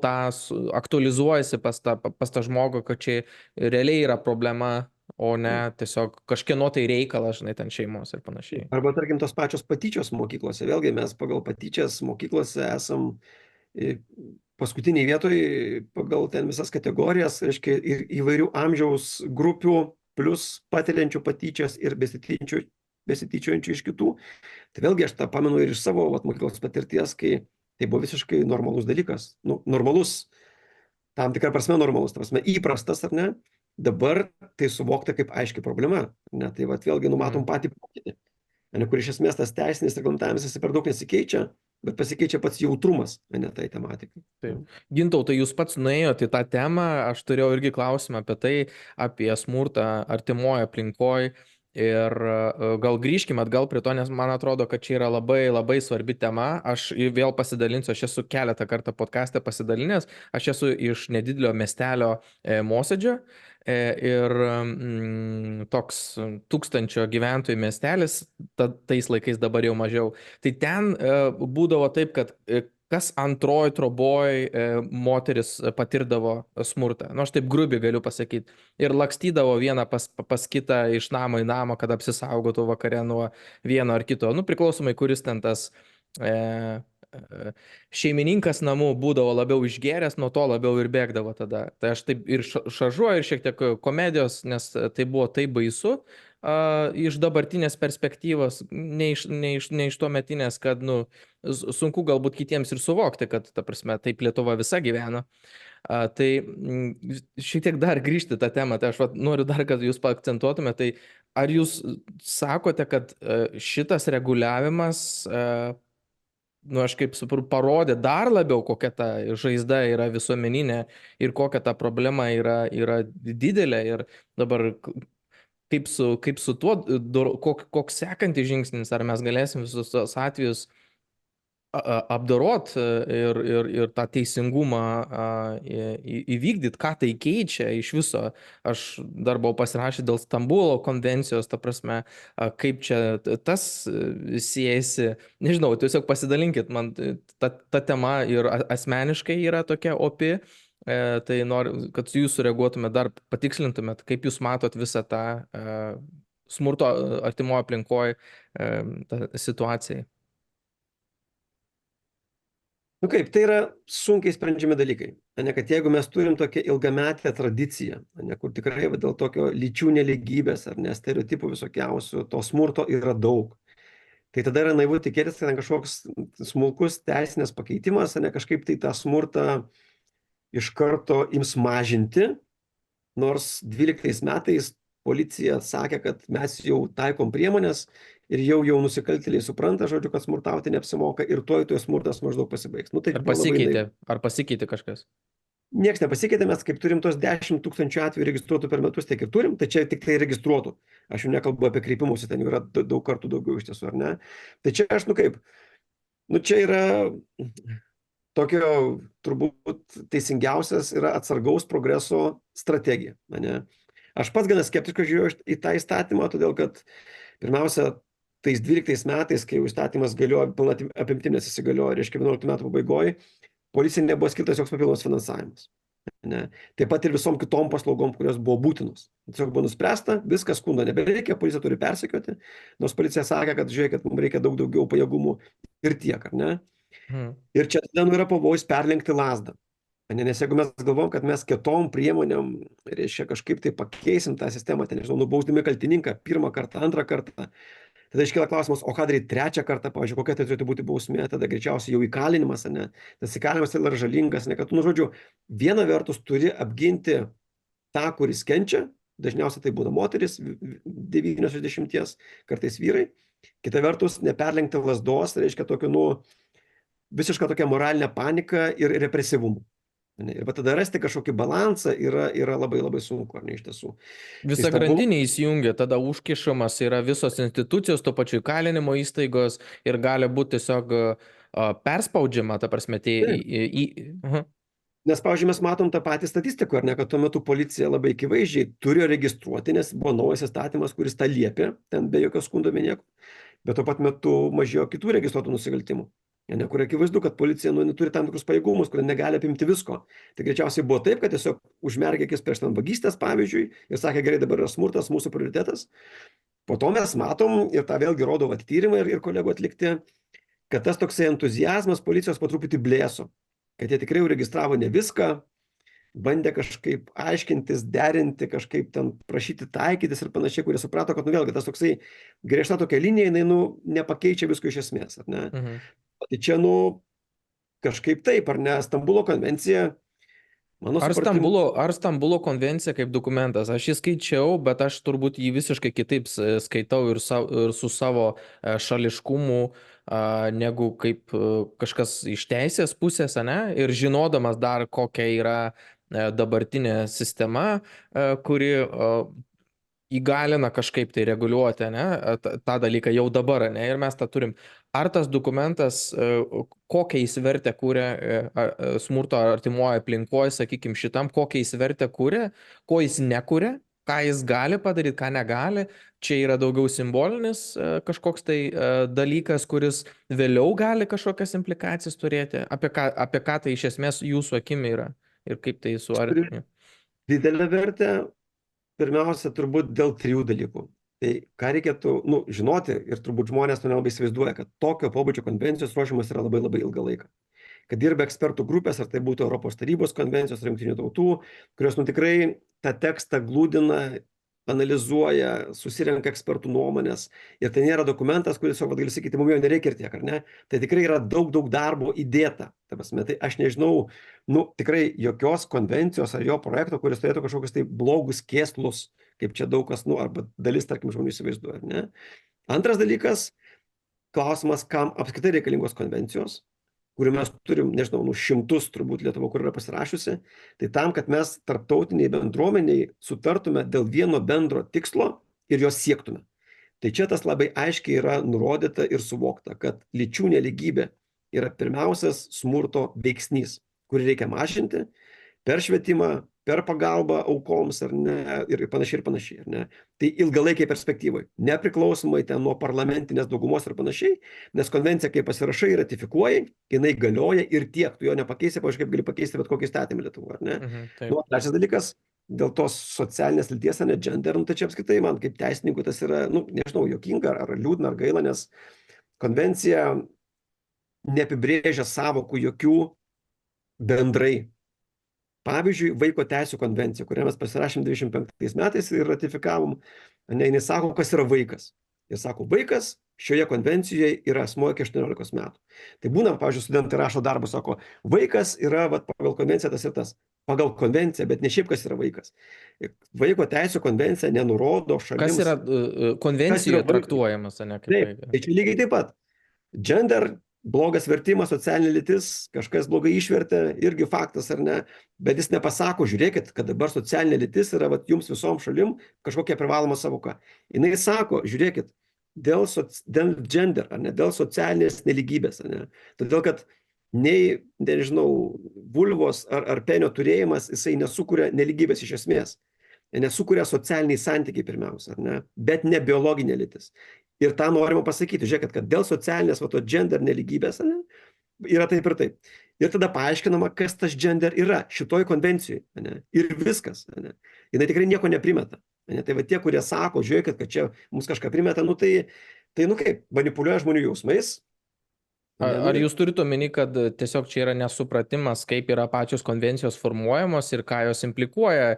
aktualizuojasi pas tą žmogų, kad čia realiai yra problema, o ne tiesiog kažkieno tai reikalas, žinai, ten šeimos ir panašiai. Arba, tarkim, tos pačios patyčios mokyklose. Vėlgi mes pagal patyčias mokyklose esam paskutiniai vietoj pagal ten visas kategorijas, reiškia, ir įvairių amžiaus grupių, plus patiriančių patyčias ir besityčiojančių iš kitų. Tai vėlgi aš tą pamenu ir iš savo mokyklos patirties, kai tai buvo visiškai normalus dalykas. Nu, normalus, tam tikrą prasme normalus, tam prasme įprastas, ar ne? Dabar tai suvokta kaip aiški problema. Ne? Tai vėlgi numatom patį pokytį, kur iš esmės tas teisinis reglamentavimas jis per daug nesikeičia, bet pasikeičia pats jautrumas, ne tai tematikai. Taip. Gintautai, jūs pats nuėjote į tą temą, aš turėjau irgi klausimą apie tai, apie smurtą artimoje aplinkoje. Ir gal grįžkime atgal prie to, nes man atrodo, kad čia yra labai svarbi tema. Aš vėl pasidalinsiu, aš esu keletą kartą podcast'e pasidalinęs, aš esu iš nedidelio miestelio Mosėdžio ir toks 1000 gyventojų miestelis, tais laikais dabar jau mažiau. Tai ten būdavo taip, kad kas antroj troboj moteris patirdavo smurtą. Nu, aš taip grubiai galiu pasakyti. Ir lakstydavo vieną pas kitą iš namo į namą, kad apsisaugotų vakare nuo vieno ar kito. Nu, priklausomai, kuris ten tas šeimininkas namų būdavo labiau išgėręs, nuo to labiau ir bėgdavo tada. Tai aš taip ir šaržuoju, ir šiek tiek komedijos, nes tai buvo taip baisu. Iš dabartinės perspektyvos, ne iš to metinės, kad, nu, sunku galbūt kitiems ir suvokti, kad, ta prasme, taip Lietuva visa gyvena. Tai šiek tiek dar grįžti tą temą, tai aš noriu dar, kad jūs paakcentuotumėte, tai ar jūs sakote, kad šitas reguliavimas, nu, aš kaip suprantu, parodė dar labiau, kokia ta žaizda yra visuomeninė ir kokia ta problema yra didelė ir dabar kaip su tuo, koks sekantis žingsnis, ar mes galėsim visus tos atvejus apdorot ir tą teisingumą įvykdyti, ką tai keičia iš viso. Aš dar buvau pasirašęs dėl Stambulo konvencijos, ta prasme, kaip čia tas siejasi. Nežinau, tiesiog pasidalinkit, man ta tema ir asmeniškai yra tokia opi. Tai noriu, kad jūs sureaguotumėt, dar patikslintumėt, kaip jūs matot visą tą smurto artimoje aplinkoje situaciją. Nu kaip, tai yra sunkiai sprendžiami dalykai. Ne, kad jeigu mes turim tokią ilgametę tradiciją, ne, kur tikrai dėl tokio lyčių neligybės ar ne, stereotipų visokiausių, to smurto yra daug. Tai tada yra naivu tikėtis, kad kažkoks smulkus teisinės pakeitimas, ne kažkaip tai tą smurtą iš karto ims mažinti, nors 12 metais policija sakė, kad mes jau taikom priemonės ir jau nusikaltėliai supranta, žodžiu, kad smurtauti neapsimoka ir tuoj smurtas maždaug pasibaigs. Nu, tai Ar pasikeitė kažkas? Niekas nepasikeitė, mes kaip turim tos 10 000 atvejų registruotų per metus, tiek ir turim, tai čia tik tai registruotų. Aš jau nekalbu apie kreipimusi, ten jau yra daug kartų daugiau iš tiesų, ar ne? Tai čia aš, čia yra tokio turbūt teisingiausias yra atsargaus progreso strategija, ne? Aš pats gana skeptiškai žiūriu į tą įstatymą, todėl kad pirmiausia, tais 12 metais, kai jau įstatymas galiojo, pilna apimtim įsigaliojo, reiškia 11 metų pabaigoje, policijai nebuvo skirtas joks papildomas finansavimas. Ne? Taip pat ir visom kitom paslaugom, kurios buvo būtinos. Tiesiog buvo nuspręsta, viskas skundo nebereikia, policija turi persekioti, nors policija sakė, kad žiūrėkit, mums reikia daug daugiau pajėgumų ir tiek, ar ne? Ir čia tada yra pavojus perlenkti lazdą. Nes jeigu mes galvom, kad mes kitom priemonėm, reiškia, kažkaip tai pakeisim tą sistemą, tai nežinau, nubausdami kaltininką pirmą kartą, antrą kartą, tada iškyla klausimas, o ką daryti trečią kartą, pavyzdžiui, kokia tai turėtų būti bausmė, tada greičiausiai jau įkalinimas, ne? Tas įkalinimas tai yra žalingas, ne, kad tu, žodžiu, viena vertus turi apginti tą, kuris kenčia, dažniausiai tai būna moteris, 9 iš 10, kartais vyrai, kita vertus neperlenkti lazdos, reiškia tokiu, visišką tokią moralinę paniką ir represyvumą. Ir tada rasti kažkokį balansą yra labai labai sunku, ar ne iš tiesų. Visa grandinė įsijungia, tada užkišamas yra visos institucijos, to pačiu įkalinimo įstaigos ir gali būti tiesiog perspaudžiama, ta prasme, Nes, pavyzdžiui, mes matom tą patį statistiką, ar ne, kad tuo metu policija labai akivaizdžiai turėjo registruoti, nes buvo naujas įstatymas, kuris tą liepė, ten be jokio skundo be nieko, bet tuo pat metu mažėjo kitų registruotų nusikaltimų. Ne, kur akivaizdu, kad policija turi tam tikrus pajėgumus, kurie negali apimti visko. Tai greičiausiai buvo taip, kad tiesiog užmerkė akis prieš ten vagystės, pavyzdžiui, ir sakė, gerai, dabar yra smurtas mūsų prioritetas. Po to mes matom, ir tą vėlgi rodo tyrimai ir kolegų atlikti, kad tas toksai entuziazmas policijos po truputį blėso. Kad jie tikrai jau registravo ne viską, bandė kažkaip aiškintis, derinti, kažkaip ten prašyti taikytis ir panašiai, kurie suprato, kad vėlgi tas toksai griežta tokia linija, jinai nepakeičia visko iš esmės, ar ne? Tai čia, kažkaip taip, ar ne, Stambulo konvencija, mano supratimu. Ar Stambulo konvencija kaip dokumentas, aš jį skaičiau, bet aš turbūt jį visiškai kitaip skaitau ir su savo šališkumu, negu kaip kažkas iš teisės pusės, ne? Ir žinodamas dar, kokia yra dabartinė sistema, kuri įgalina kažkaip tai reguliuoti, ne, tą dalyką jau dabar, ne, ir mes tą turim. Ar tas dokumentas, kokią jis vertę kūrė smurto artimoje aplinkoje, sakykime, šitam, kokią jis vertę kūrė, ko jis nekūrė, ką jis gali padaryti, ką negali, čia yra daugiau simbolinis kažkoks tai dalykas, kuris vėliau gali kažkokias implikacijas turėti, apie ką tai iš esmės jūsų akimi yra ir kaip tai suartina. Didelę vertę. Pirmiausia, turbūt dėl 3 dalykų. Tai ką reikėtų žinoti, ir turbūt žmonės to nelabai įsivaizduoja, kad tokio pobūdžio konvencijos ruošimas yra labai labai ilgą laiką. Kad dirba ekspertų grupės, ar tai būtų Europos tarybos konvencijos, ar Jungtinių tautų, kurios tikrai tą tekstą glūdina, analizuoja, susirenka ekspertų nuomonės. Ir tai nėra dokumentas, kuris, gali sakyti, mums jo nereikia ir tiek, ar ne? Tai tikrai yra daug darbo įdėta. Tai aš nežinau, tikrai jokios konvencijos ar jo projekto, kuris turėtų kažkokius tai blogus kėslus, kaip čia daug kas, arba dalis, tarkim, žmonių įsivaizduoja, ar ne? Antras dalykas, klausimas, kam apskritai reikalingos konvencijos, kurių mes turim, nežinau, šimtus turbūt Lietuva, kur yra pasirašiusi, tai tam, kad mes tarptautiniai bendruomeniai sutartume dėl vieno bendro tikslo ir jos siektume. Tai čia tas labai aiškiai yra nurodyta ir suvokta, kad lyčių nelygybė yra pirmiausias smurto veiksnys, kurį reikia mažinti per švietimą, per pagalbą aukoms ar ne, ir panašiai, ar ne. Tai ilgalaikiai perspektyvai, nepriklausomai ten nuo parlamentinės daugumos ir panašiai, nes konvencija, kai pasirašai, ratifikuoji, jinai galioja ir tiek, tu jo nepakeisi, pavyzdžiui, kaip gali pakeisti bet kokį įstatymą Lietuvoje, ar ne. Nu, trečias dalykas, dėl tos socialinės lyties, ar ne, gender, nu, tai čia apskritai man kaip teisininkui tas yra, nu, nežinau, juokinga, ar liūdna, ar gaila, nes konvencija neapibrėžia sąvokų jokių bendrai. Pavyzdžiui, vaiko teisų konvencija, kurią mes pasirašėm 25 metais ir ratifikavom, jinai sako, kas yra vaikas. Jis sako, vaikas šioje konvencijoje yra asmuo iki 18 metų. Tai būna, pavyzdžiui, studentai rašo darbus, sako, vaikas yra pagal konvenciją tas ir tas. Pagal konvenciją, bet ne šiaip kas yra vaikas. Vaiko teisų konvencija nenurodo šalims. Kas yra konvencijoje traktuojamas, ne kaip vaikas? Tai čia lygiai taip pat. Gender, blogas vertimas, socialinė lytis, kažkas blogai išvertė, irgi faktas ar ne, bet jis nepasako, žiūrėkit, kad dabar socialinė lytis yra jums visom šalim kažkokia privaloma savoka. Jis sako, žiūrėkit, dėl gender, ar ne, dėl socialinės neligybės, ar ne, todėl kad nei, nežinau, vulvos ar penio turėjimas, jisai nesukuria neligybės iš esmės, nesukuria socialiniai santykiai pirmiausia, ar ne, bet ne biologinė lytis. Ir tą norima pasakyti, žiūrėkit, kad dėl socialinės gender neligybės, ne, yra taip ir taip. Ir tada paaiškinama, kas tas gender yra šitoj konvencijai, ne, ir viskas. Ne. Jinai tikrai nieko neprimeta. Ne. Tai va tie, kurie sako, žiūrėkit, kad čia mums kažką primeta, nu tai nu kaip, manipuliuoja žmonių jausmais. Ar jūs turite omeny, kad tiesiog čia yra nesupratimas, kaip yra pačios konvencijos formuojamos ir ką jos implikuoja,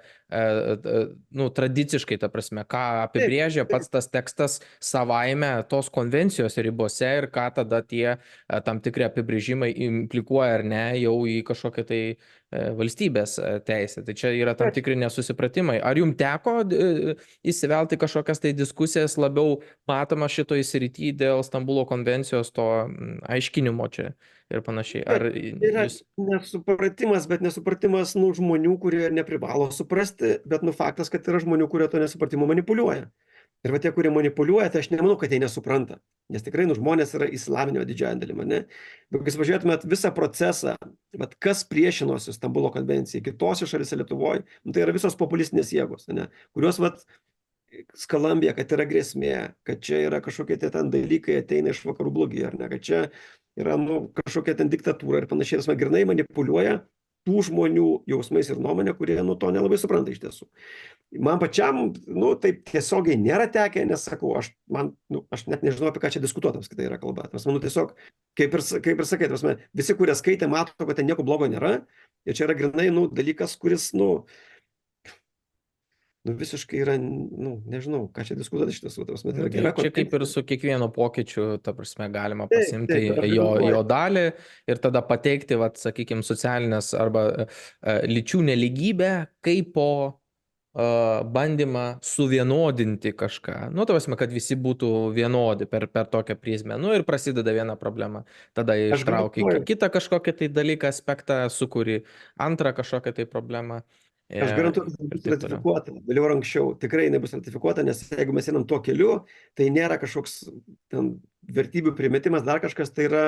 nu, tradiciškai, ta prasme, ką apibrėžia pats tas tekstas savaime tos konvencijos ribose ir ką tada tie tam tikri apibrėžimai implikuoja ar ne jau į kažkokią tai valstybės teisę. Tai čia yra tam tikri nesusipratimai. Ar jums teko įsivelti kažkokias tai diskusijas labiau matoma šitoj srity dėl Stambulo konvencijos to aiškinimo čia ir panašiai? Ar yra nesupratimas, bet nesupratimas žmonių, kurie neprivalo suprasti, bet faktas, kad yra žmonių, kurie to nesupratimo manipuliuoja. Ir va tie, kurie manipuliuoja, tai aš nemanau, kad jie nesupranta. Nes tikrai žmonės yra įsilavinimo didžiąją dalimi, ne? Bet kai pažiūrėtumėt visą procesą, kas priešinosi Stambulo konvencijai, kitose šalise Lietuvoje, tai yra visos populistinės jėgos, ne? Kurios skalambė, kad yra grėsmė, kad čia yra kažkokie ten dalykai ateina iš vakarų blogi, ar ne? Kad čia yra kažkokia ten diktatūra ir panašiai, tas grynai manipuliuoja tų žmonių jausmais ir nuomonė, kurie to nelabai supranta iš tiesų. Man pačiam, taip tiesiogiai nėra tekę, nes sakau, aš net nežinau, apie ką čia diskutuoti apskritai yra kalba. Manau, tiesiog, kaip ir sakai, visi, kurie skaitė, mato, kad ten nieko blogo nėra, ir čia yra grynai, dalykas, kuris, visiškai yra, nežinau, ką čia diskutuoti iš tiesų. Čia kaip ir su kiekvienu pokyčiu, ta prasme, galima pasimti jo dalį ir tada pateikti, sakykime, socialinės arba lyčių nelygybę kaip po bandymą suvienodinti kažką. Ta prasme, kad visi būtų vienodi per tokią prizmę. Ir prasideda viena problema. Tada ištrauki kitą kažkokią tai dalyką, aspektą, sukuri antrą kažkokią tai problemą. Aš garantuoju, kad bus ratifikuota, vėliau ar anksčiau. Tikrai nebus ratifikuota, nes jeigu mes einam tuo keliu, tai nėra kažkoks vertybių primetimas, dar kažkas, tai yra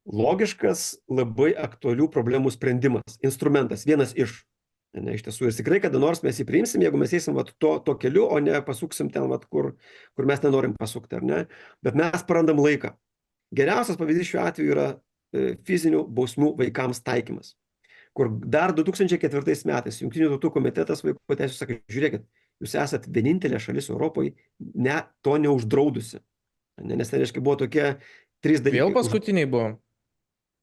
logiškas, labai aktualių problemų sprendimas, instrumentas, vienas iš. Ne, iš tiesų, ir tikrai kada nors mes jį priimsim, jeigu mes eisim tuo keliu, o ne pasuksim ten, kur mes nenorim pasukti, ar ne? Bet mes prarandam laiką. Geriausias pavyzdys šiuo atveju yra fizinių bausmių vaikams taikymas, kur dar 2004 metais Jungtinių tautų komitetas vaiko teisių sakė, žiūrėkit, jūs esat vienintelė šalis Europoje to neuždraudusi. Nes tai reiškia buvo tokie 3 dalykai. Vėl paskutiniai buvo?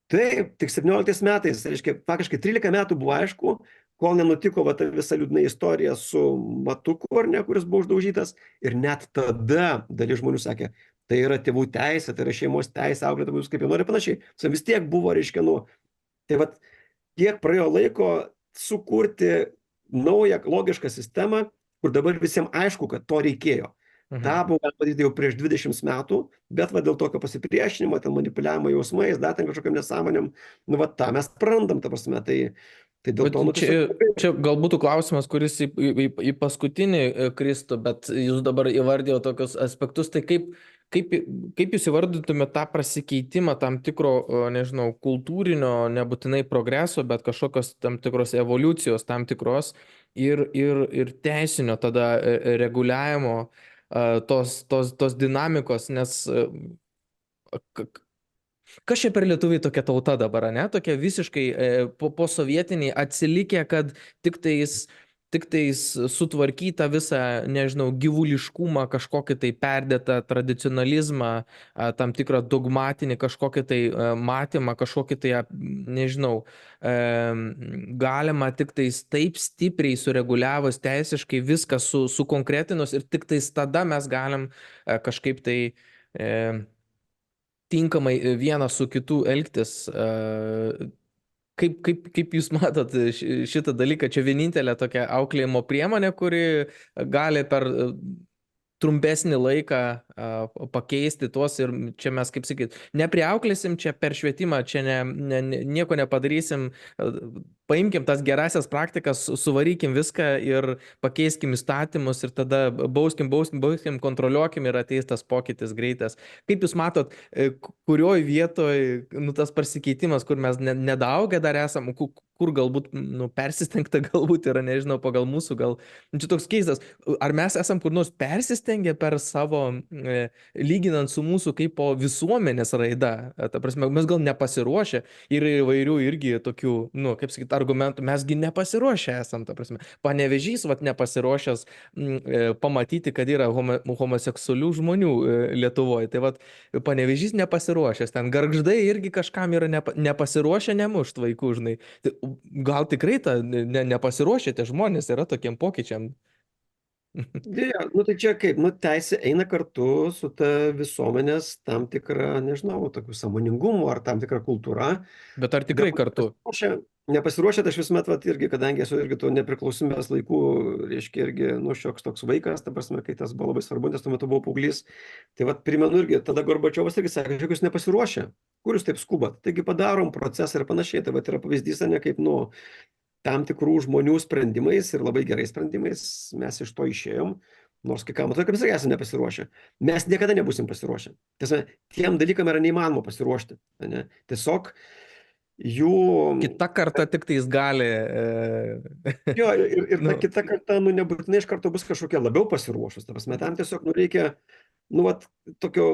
Taip, tik 17 metais, reiškia, faktiškai 13 metų buvo aišku, kol nenutiko ta visa liūdna istorija su matuku, ar ne, kuris buvo uždaužytas, ir net tada dalis žmonių sakė, tai yra tėvų teisė, tai yra šeimos teisė, auklėti vaikus kaip jie nori, panašiai. Vis tiek buvo, reiškia, tai kiek praėjo laiko sukurti naują logišką sistemą, kur dabar visiems aišku, kad to reikėjo. Ta buvo padaryti jau prieš 20 metų, bet dėl tokio pasipriešinimo, manipuliavimo jausmais, dar ten kažkokiam nesąmonėm, tą mes prarandam, ta prasme. Tai dėl to čia gal būtų klausimas, kuris į paskutinį kristų, bet jūs dabar įvardėjo tokius aspektus, tai kaip Kaip, kaip jūs įvardytumėte tą prasikeitimą tam tikro, nežinau, kultūrinio, nebūtinai progreso, bet kažkokios tam tikros evoliucijos, tam tikros ir teisinio tada reguliavimo tos dinamikos, nes kas čia per lietuviai tokia tauta dabar, ne? Tokia visiškai posovietiniai atsilikę, kad tiktais sutvarkytą visą, nežinau, gyvuliškumą, kažkokį tai perdėtą tradicionalizmą, tam tikrą dogmatinį kažkokį tai matymą, kažkokį tai, nežinau, galima tiktais taip stipriai sureguliavus teisiškai viską sukonkretinus ir tiktais tada mes galim kažkaip tai tinkamai vienas su kitu elgtis. Kaip jūs matot šitą dalyką? Čia vienintelė tokia auklėjimo priemonė, kuri gali per trumpesnį laiką pakeisti tuos ir čia mes, kaip sakyt, nepriauklėsim čia per švietimą, čia nieko nepadarysim, paimkim tas gerasias praktikas, suvarykim viską ir pakeiskim įstatymus ir tada bauskim, kontroliuokim ir ateis tas pokytis greitas. Kaip jūs matot, kurioj vietoj tas pasikeitimas, kur mes nedaugę dar esam, kur galbūt persistengta galbūt yra, nežinau, pagal mūsų, gal čia toks keistas. Ar mes esam kur nors persistengę per savo, lyginant su mūsų kaip po visuomenės raida? Ta prasme, mes gal nepasiruošę ir įvairių irgi tokių, kaip sakyt, argumentų, mesgi nepasiruošę esam, ta prasme. Panevėžys, nepasiruošęs pamatyti, kad yra homoseksualių žmonių Lietuvoje. Tai Panevėžys nepasiruošęs, ten Gargždai irgi kažkam yra nepasiruošę nemušt vaikų, žinai. Tai gal tikrai nepasiruošę tie žmonės yra tokiem pokyčiam? Dėja, tai čia kaip, teisė eina kartu su ta visuomenės tam tikra, nežinau, tokiu sąmoningumu ar tam tikra kultūra. Bet ar tikrai kartu? Nepasiruošę, tai aš visuomet irgi, kadangi esu irgi to nepriklausomybės laikų, reiškia irgi, šioks toks vaikas, ta prasme, kai tas buvo labai svarbu, nes tuo metu buvau paauglys, tai primenu irgi, tada Gorbačiovas irgi sakė, kad jūs nepasiruošę, kur jūs taip skubat, taigi padarom procesą ir panašiai, tai yra pavyzdys, ne kaip, tam tikrų žmonių sprendimais ir labai gerais sprendimais mes iš to išėjom, nors kai kam atrodo, kad mes esame nepasiruošę. Mes niekada nebūsim pasiruošę. Tiesa, tiem dalykam yra neįmanoma pasiruošti. Ne? Tiesiog jų... Kita karta tik tais gali... Jo, ir ta kita karta, nebūtinai iš karto bus kažkokia labiau pasiruošus. Ta prasme, tam tiesiog reikia, tokio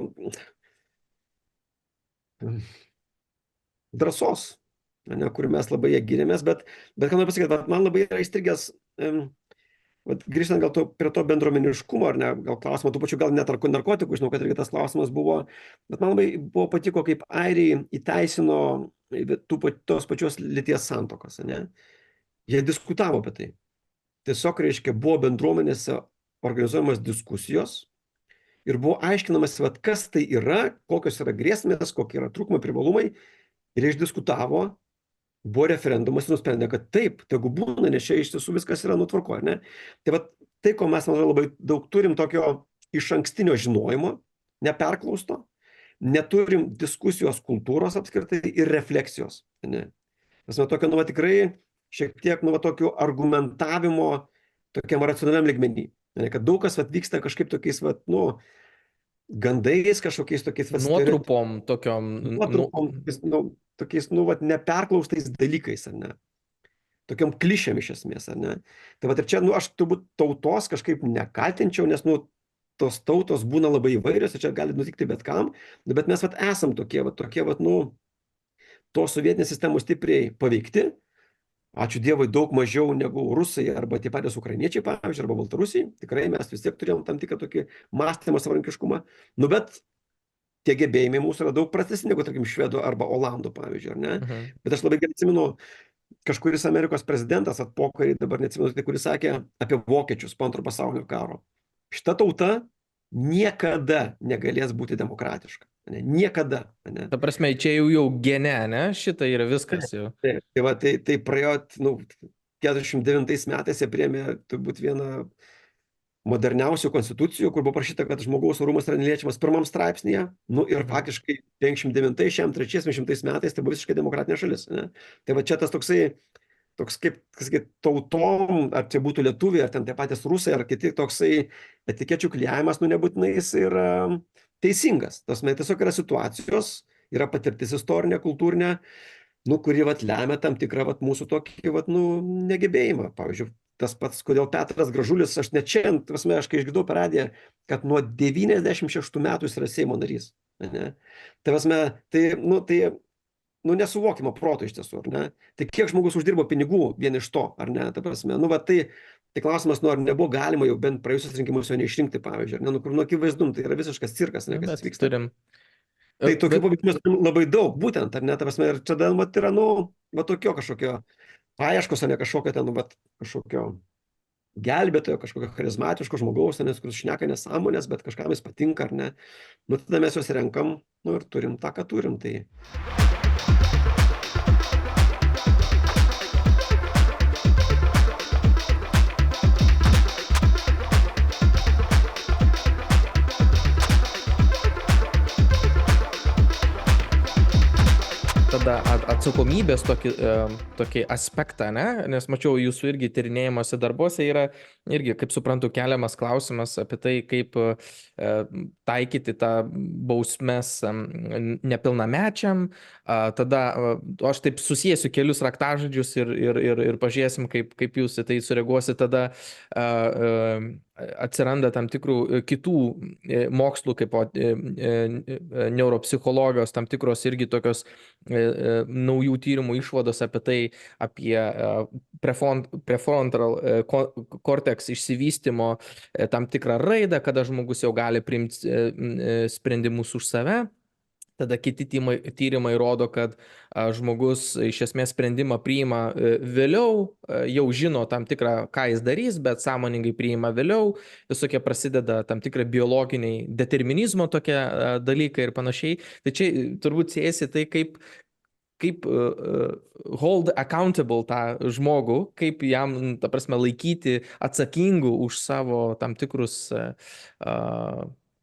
drąsos, kur mes labai ją gyrėmės, bet ką noriu pasakyti, man labai yra įstrigęs, grįžtant gal prie to bendruomeniškumo, ar ne, gal klausimą, tų pačių gal net narkotikų, žinau, kad irgi tas klausimas buvo, bet man labai patiko, kaip airiai įteisino tos pačios lyties santuokas, ne? Jie diskutavo apie tai. Tiesiog, reiškia, buvo bendruomenėse organizuojamas diskusijos ir buvo aiškinamas, kas tai yra, kokios yra grėsmės, kokie yra trūkumai, privalumai, ir išdiskutavo. Buvo referendumas ir nusprendė, kad taip, tegu būna, nes čia iš tiesų viskas yra nutvarko, ar ne? Tai ko mes, man labai daug turim tokio iš ankstinio žinojimo, neperklausto, neturim diskusijos kultūros apskritai ir refleksijos, ne? Mes tokio, tikrai šiek tiek, tokio argumentavimo tokiam racionaliam lygmenį, ne? Kad daug kas vyksta kažkaip tokiais, gandais kažkokiais tokiais... Nuotrupom tokiom... Tokiais, neperklaustais dalykais, ar ne? Tokiam klišėm iš esmės, ar ne? Tai ir čia, aš turbūt tautos kažkaip nekaltinčiau, nes, tos tautos būna labai įvairios, ir čia gali nutikti bet kam, bet mes, esam tokie, tos sovietinės sistemos stipriai paveikti, ačiū Dievui, daug mažiau negu rusai, arba tie patys ukrainiečiai, pavyzdžiui, arba baltarusiai, tikrai mes vis tiek turėjom tam tikrą tokį mąstymą, savarankiškumą, bet tie gebėjimai mūsų yra daug prastesni negu, tarkim, švedų arba olandų, pavyzdžiui, ar ne? Bet aš labai gerai atsimenu, kažkuris Amerikos prezidentas, pokary, dabar neatsimenu, kuris sakė apie vokiečius po Antro pasaulinio karo. Šita tauta niekada negalės būti demokratiška. Ne? Niekada. Ne? Ta prasme, čia jau gene, ne? Šita yra viskas jau. Tai praėjo, 49 metais jie priėmė turbūt vieną moderniausių konstitucijų, kur buvo parašyta, kad žmogaus orumas yra neliečiamas pirmam straipsnėje, ir faktiškai 59, 63 metais tai buvo visiškai demokratinė šalis. Ne? Tai čia tas toksai toks kaip, sakyt, tautom, ar čia būtų lietuviai, ar ten tie patys rusai, ar kiti toksai etikečių klijavimas, nu nebūtinai jis yra teisingas. Tiesiog yra situacijos, yra patirtis istorinė, kultūrinė, nu, kuri vat lemia tam tikrą vat mūsų tokį vat, nu, negebėjimą. Pavyzdžiui, tas pats, kodėl Petras Gražulis, aš net šiandien, aš kai išgirdau per radiją, kad nuo 96 metų jis yra Seimo narys. Ne? Tai nesuvokimo proto iš tiesų, ar ne? Tai kiek žmogus uždirbo pinigų vien iš to, ar ne? Tai klausimas, nu, ar nebuvo galima jau bent praėjusius rinkimus jo neišrinkti, pavyzdžiui, ar ne? Nu, kur, nu, akivaizdu, tai yra visiškas cirkas, ne, kas vyksta. Turim. Tai tokių pavyzdžių mes turim labai daug, būtent, ar ne? Ir čia dar, vat, yra, nu, va tokio kažkokio paieškos, ar ne kažkokio ten, vat, kažkokio gelbėtojo, kažkokio charizmatiško žmogaus, nes kuris šneka nesąmonės, bet kažkam jis patinka, ar ne? Nu, tada mes juos renkam, nu, ir turim tą, ką turim, tai... Tada atsakomybės tokį aspektą, ne? Nes mačiau jūsų irgi tyrinėjimuose darbuose yra irgi, kaip suprantu, keliamas klausimas apie tai, kaip taikyti tą bausmes nepilnamečiam. Tada aš taip susijęsiu kelius raktažodžius ir pažiūrėsim, kaip jūs į tai sureaguosit. Tada atsiranda tam tikrų kitų mokslų, kaip neuropsichologijos, tam tikros irgi tokios naujų tyrimų išvados apie tai, apie prefrontal cortex išsivystymo tam tikrą raidą, kada žmogus jau gali priimti sprendimus už save. Tada kiti tyrimai rodo, kad žmogus iš esmės sprendimą priima vėliau, jau žino tam tikrą, ką jis darys, bet sąmoningai priima vėliau, visokie prasideda tam tikrai biologiniai determinizmo tokie dalykai ir panašiai. Tai čia turbūt siejasi tai, kaip hold accountable tą žmogų, kaip jam, ta prasme, laikyti atsakingų už savo tam tikrus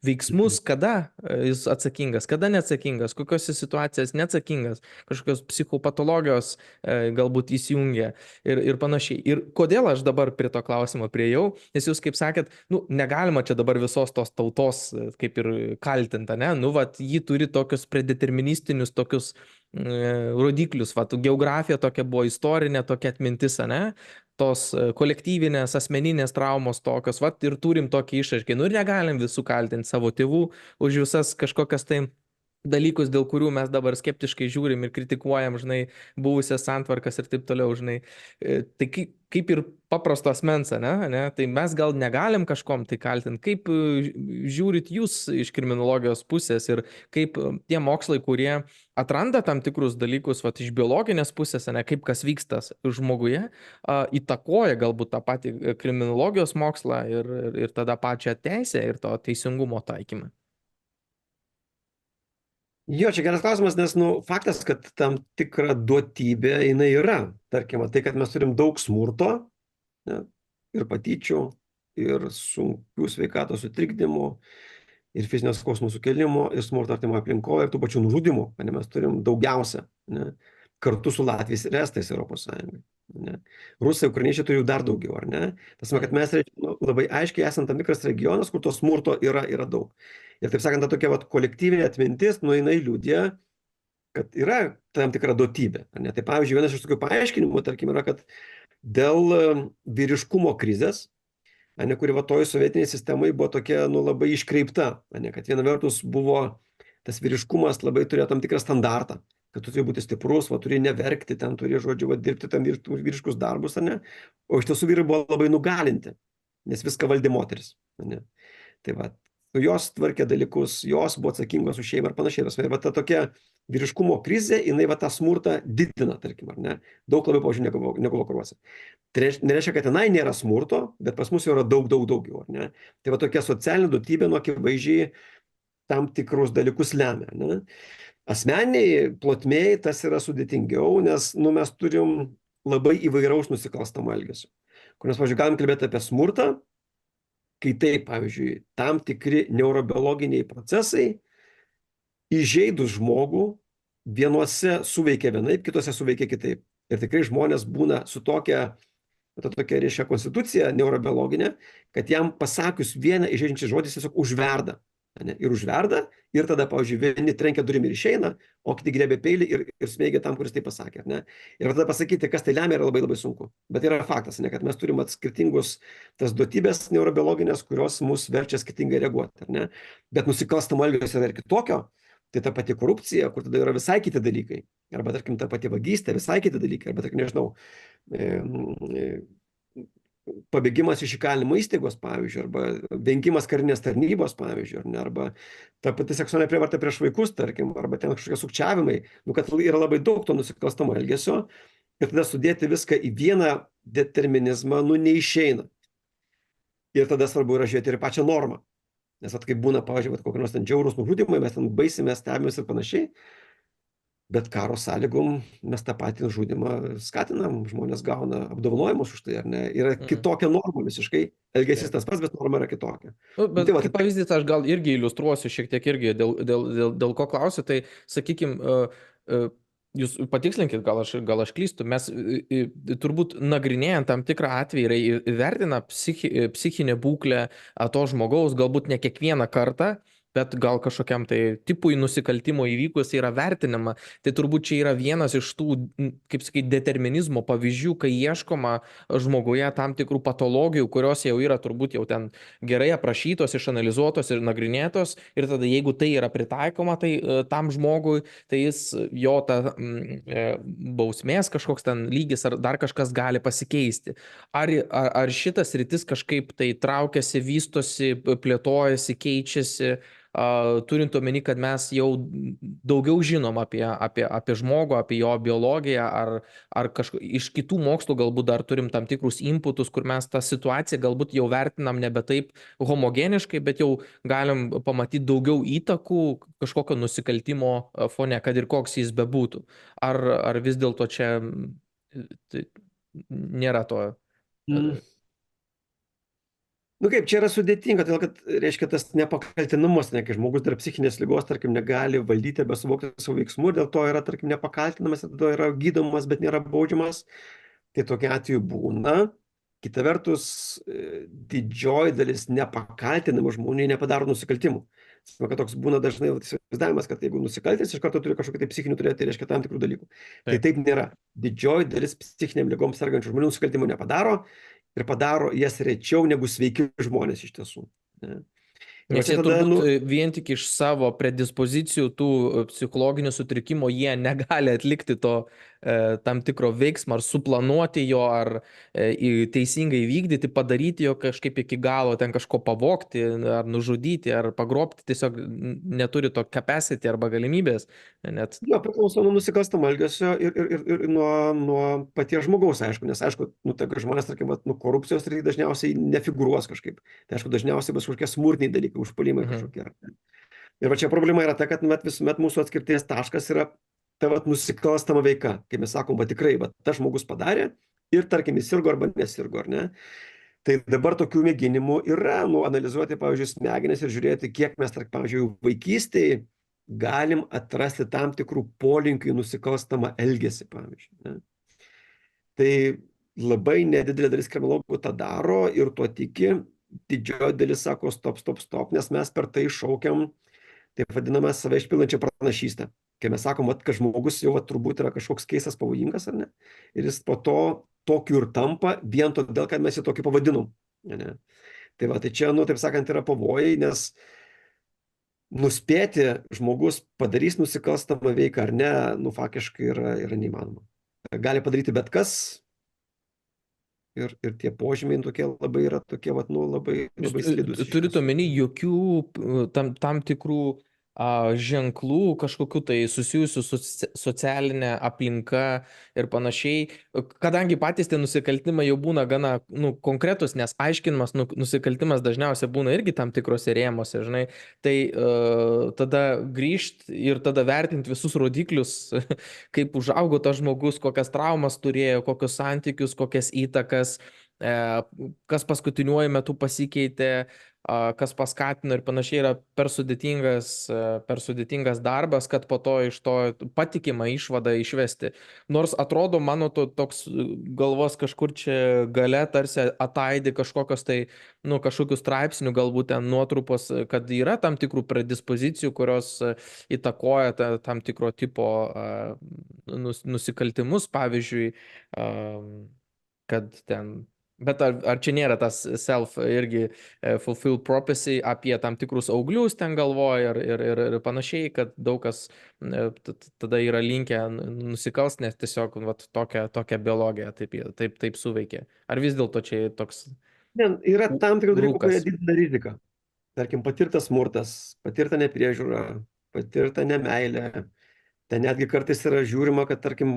veiksmus, kada jis atsakingas, kada neatsakingas, kokios situacijos neatsakingas, kažkokios psichopatologijos galbūt įsijungia ir panašiai. Ir kodėl aš dabar prie to klausimo priejau, nes jūs kaip sakėt, nu, negalima čia dabar visos tos tautos kaip ir kaltinti, ne? Nu, vat, jį turi tokius predeterministinius tokius rodiklius, vat, geografija tokia buvo, istorinė tokia atmintis, ne? Tos kolektyvinės, asmeninės traumos tokios, vat, ir turim tokį išaiškai. Nu, ir negalim visų kaltinti savo tėvų už visas kažkokias tai dalykus, dėl kurių mes dabar skeptiškai žiūrim ir kritikuojam, žinai, buvusias santvarkas ir taip toliau, žinai. Tai kaip ir paprasto asmens, ne? Tai mes gal negalim kažkom tai kaltinti. Kaip žiūrit jūs iš kriminologijos pusės ir kaip tie mokslai, kurie atranda tam tikrus dalykus, vat, iš biologinės pusės, ne, kaip kas vyksta žmoguje, įtakoja galbūt tą patį kriminologijos mokslą ir tada pačią teisę ir to teisingumo taikymą. Jo, čia geras klausimas, nes, nu, faktas, kad tam tikra duotybė jinai yra. Tarkime, tai, kad mes turim daug smurto, ne, ir patyčių, ir sunkių sveikatos sutrikdymų, ir fizinio skausmo sukėlimo, ir smurto artimoje aplinkoje, ir tų pačių nužudimų, ne, mes turim daugiausia, ne, kartu su Latviais ir Estais Europos Sąjungai. Ne. Rusai, ukrainiečiai turi jų dar daugiau, ar ne? Tas, kad mes labai aiškiai esame tam tikras regionas, kur to smurto yra daug. Ir taip sakant, ta tokia vat, kolektyvinė atmintis, nu, jinai liudija, kad yra tam tikra duotybė. Ne? Tai pavyzdžiui, vienas iš tokių paaiškinimų, tarkim, yra, kad dėl vyriškumo krizės, ne, kuri va toj sovietiniai sistemai buvo tokia, nu, labai iškreipta, ne? Kad viena vertus buvo tas vyriškumas labai turėjo tam tikrą standartą, kad tu turi būti stiprus, va, turi neverkti, ten turi, žodžiu, va, dirbti tam vyriškus darbus, ne? O iš tiesų vyrai buvo labai nugalinti, nes viską valdė moteris. Ne? Tai va, jos tvarkė dalykus, jos buvo atsakingos už šeimą ir panašiai. Ir va ta tokia vyriškumo krizė, jinai va tą smurtą didina, tarkim, ar ne? Daug labiau, pavyzdžiui, negu vakaruose. Tai nereiškia, kad tenai nėra smurto, bet pas mus jau yra daug daugiau, ar ne? Tai va tokia socialinė duotybė, nu, akivaizdžiai tam tikrus dalykus lemia, ne? Asmeniniai plotmėj tas yra sudėtingiau, nes, nu, mes turim labai įvairaus nusikalstamo elgesio. Kur mes, pavyzdžiui, galim kalbėti apie smurtą, kai taip, pavyzdžiui, tam tikri neurobiologiniai procesai įžeidus žmogų vienuose suveikia vienaip, kitose suveikia kitaip. Ir tikrai žmonės būna su tokia, reiškia, konstitucija neurobiologinė, kad jam pasakius vieną įžeidžiančią žodį jis tiesiog užverda. Ne? Ir užverda, ir tada, pavyzdžiui, vieni trenkia durim ir išeina, o kiti griebia peilį ir smeigia tam, kuris tai pasakė. Ne? Ir tada pasakyti, kas tai lemia, yra labai labai sunku. Bet yra faktas, ne, kad mes turime skirtingus tas duotybės neurobiologinės, kurios mus verčia skirtingai reaguoti. Ne? Bet nusikalstamo elgesio yra ir kitokio. Tai ta pati korupcija, kur tada yra visai kiti dalykai. Arba, tarkim, ta pati vagystė, visai kiti dalykai. Arba, tarkim, nežinau, pabėgimas iš įkalinimo įstaigos, pavyzdžiui, arba vengimas karinės tarnybos, pavyzdžiui, arba ta pati seksualinė prievarta prieš vaikus, tarkim, arba ten kažkokie sukčiavimai, kad yra labai daug to nusikalstamo elgesio ir tada sudėti viską į vieną determinizmą, neišeina. Ir tada svarbu yra žiūrėti ir pačią normą. Nes kaip būna, pavyzdžiui, kokie nors ten žiaurūs nužudimai, mes ten baisimės, stebimės ir panašiai, bet karo sąlygom mes tą patį žudimą skatinam, žmonės gauna apdovanojimus už tai, ar ne? Yra kitokia norma visiškai, elgesys tas pats, bet norma yra kitokia. Bet kaip pavyzdys, aš gal irgi iliustruosiu šiek tiek irgi, dėl ko klausiu, tai sakykime, jūs patikslinkit, gal aš klystu, mes turbūt nagrinėjant tam tikrą atvejį ir įvertina psichinę būklę to žmogaus, galbūt ne kiekvieną kartą, bet gal kažkokiam tai tipui nusikaltimo įvykus yra vertinama. Tai turbūt čia yra vienas iš tų, kaip sakyti, determinizmo pavyzdžių, kai ieškoma žmoguje tam tikrų patologijų, kurios jau yra turbūt jau ten gerai aprašytos, išanalizuotos ir nagrinėtos. Ir tada jeigu tai yra pritaikoma, tai tam žmogui, tai jis jo ta bausmės kažkoks ten lygis ar dar kažkas gali pasikeisti. Ar šitas rytis kažkaip tai traukiasi, vystosi, plėtojasi, keičiasi, turint omeny, kad mes jau daugiau žinom apie žmogų, apie jo biologiją, ar iš kitų mokslų galbūt dar turim tam tikrus inputus, kur mes tą situaciją galbūt jau vertinam nebe taip homogeniškai, bet jau galim pamatyti daugiau įtakų kažkokio nusikaltimo fone, kad ir koks jis bebūtų. Ar vis dėlto čia nėra to? Kaip, čia yra sudėtinga, todėl kad, reiškia, tas nepakaltinamas, kai žmogus dar psichinės ligos, tarkim, negali valdyti arba suvokti savo veiksmų, dėl to yra, tarkim, nepakaltinamas, tada yra gydomas, bet nėra baudžiamas. Tai tokia atveju būna. Kita vertus, didžioji dalis nepakaltinamų žmonių nepadaro nusikaltimų. Kad toks būna dažnai įsivaizdavimas, kad jeigu nusikaltęs iš karto turi kažkokį tai psichinių turėti, tai reiškia tam tikrų dalykų. Tai taip nėra. Didžioji dalis psichiniam ligom sergančių žmonių nusikaltimų nepadaro ir padaro jas rečiau negu sveiki žmonės iš tiesų. Ne? Nes jie turbūt vien tik iš savo predispozicijų tų psichologinių sutrikimų jie negali atlikti to tam tikro veiksmo, ar suplanuoti jo, ar teisingai vykdyti, padaryti jo kažkaip iki galo, ten kažko pavogti, ar nužudyti, ar pagrobti, tiesiog neturi to capacity arba galimybės. Net... Jo, priklauso nuo nusikalstamo elgesio ir nuo paties žmogaus, aišku, nes aišku, žmonės, tarkim, korupcijos tai dažniausiai nefigūruos kažkaip. Tai aišku, dažniausiai bus kažkokie smurtiniai dalykai, užpuolimai kažkokie. Ir va čia problema yra ta, kad visuomet mūsų atskirties taškas yra ta nusikalstama veika. Kai mes sakom, tikrai, tas žmogus padarė ir, tarkim, jis sirgo arba nesirgo, ar ne? Tai dabar tokių mėginimų yra, analizuoti, pavyzdžiui, smegenis ir žiūrėti, kiek mes, pavyzdžiui, vaikystėje galim atrasti tam tikrų polinkių į nusikalstamą elgesį, pavyzdžiui. Ne? Tai labai nedidelė dalis kriminologų tą daro ir tuo tiki. Didžioji dalis sako stop, nes mes per tai šaukiam taip vadinamą save išpildančią pranašystę. Kai mes sakom, kad žmogus jau turbūt yra kažkoks keistas, pavojingas, ar ne? Ir jis po to tokiu ir tampa vien todėl, kad mes jį tokį pavadinom. Ne? Tai čia, taip sakant, yra pavojai, nes nuspėti žmogus padarys nusikalstamą veiką ar ne, faktiškai yra neįmanoma. Gali padaryti bet kas ir tie požymiai tokie labai yra tokie, labai slidūs. Turite omeny jokių tam tikrų ženklų, kažkokiu tai susijusių su socialinė aplinka ir panašiai, kadangi patys tie nusikaltimai jau būna gana konkretus, nes aiškinimas nusikaltimas dažniausiai būna irgi tam tikrose rėmose, žinai, tai tada grįžt ir tada vertinti visus rodiklius, kaip užaugo tas žmogus, kokias traumas turėjo, kokius santykius, kokias įtakas, kas paskutiniuoju metu pasikeitė, kas paskatino ir panašiai yra per sudėtingas darbas, kad po to iš to patikimą išvadą išvesti. Nors atrodo mano toks galvos kažkur čia gale tarsi ataidi kažkokios tai, nu, kažkokių straipsnių, galbūt ten nuotrupos, kad yra tam tikrų predispozicijų, kurios įtakoja tam tikro tipo nusikaltimus, pavyzdžiui, kad ten. Bet ar čia nėra tas self irgi fulfill prophecy apie tam tikrus auglius ten galvoja ir panašiai, kad daug kas tada yra linkę nusikals, nes tiesiog vat, tokia biologija taip suveikia. Ar vis dėlto čia toks Ne, yra tam tikrų dalykų, kurie rūkas? didina riziką. Tarkim, patirtas smurtas, patirta nepriežiūra, patirta nemailė. Ten netgi kartais yra žiūrima, kad, tarkim,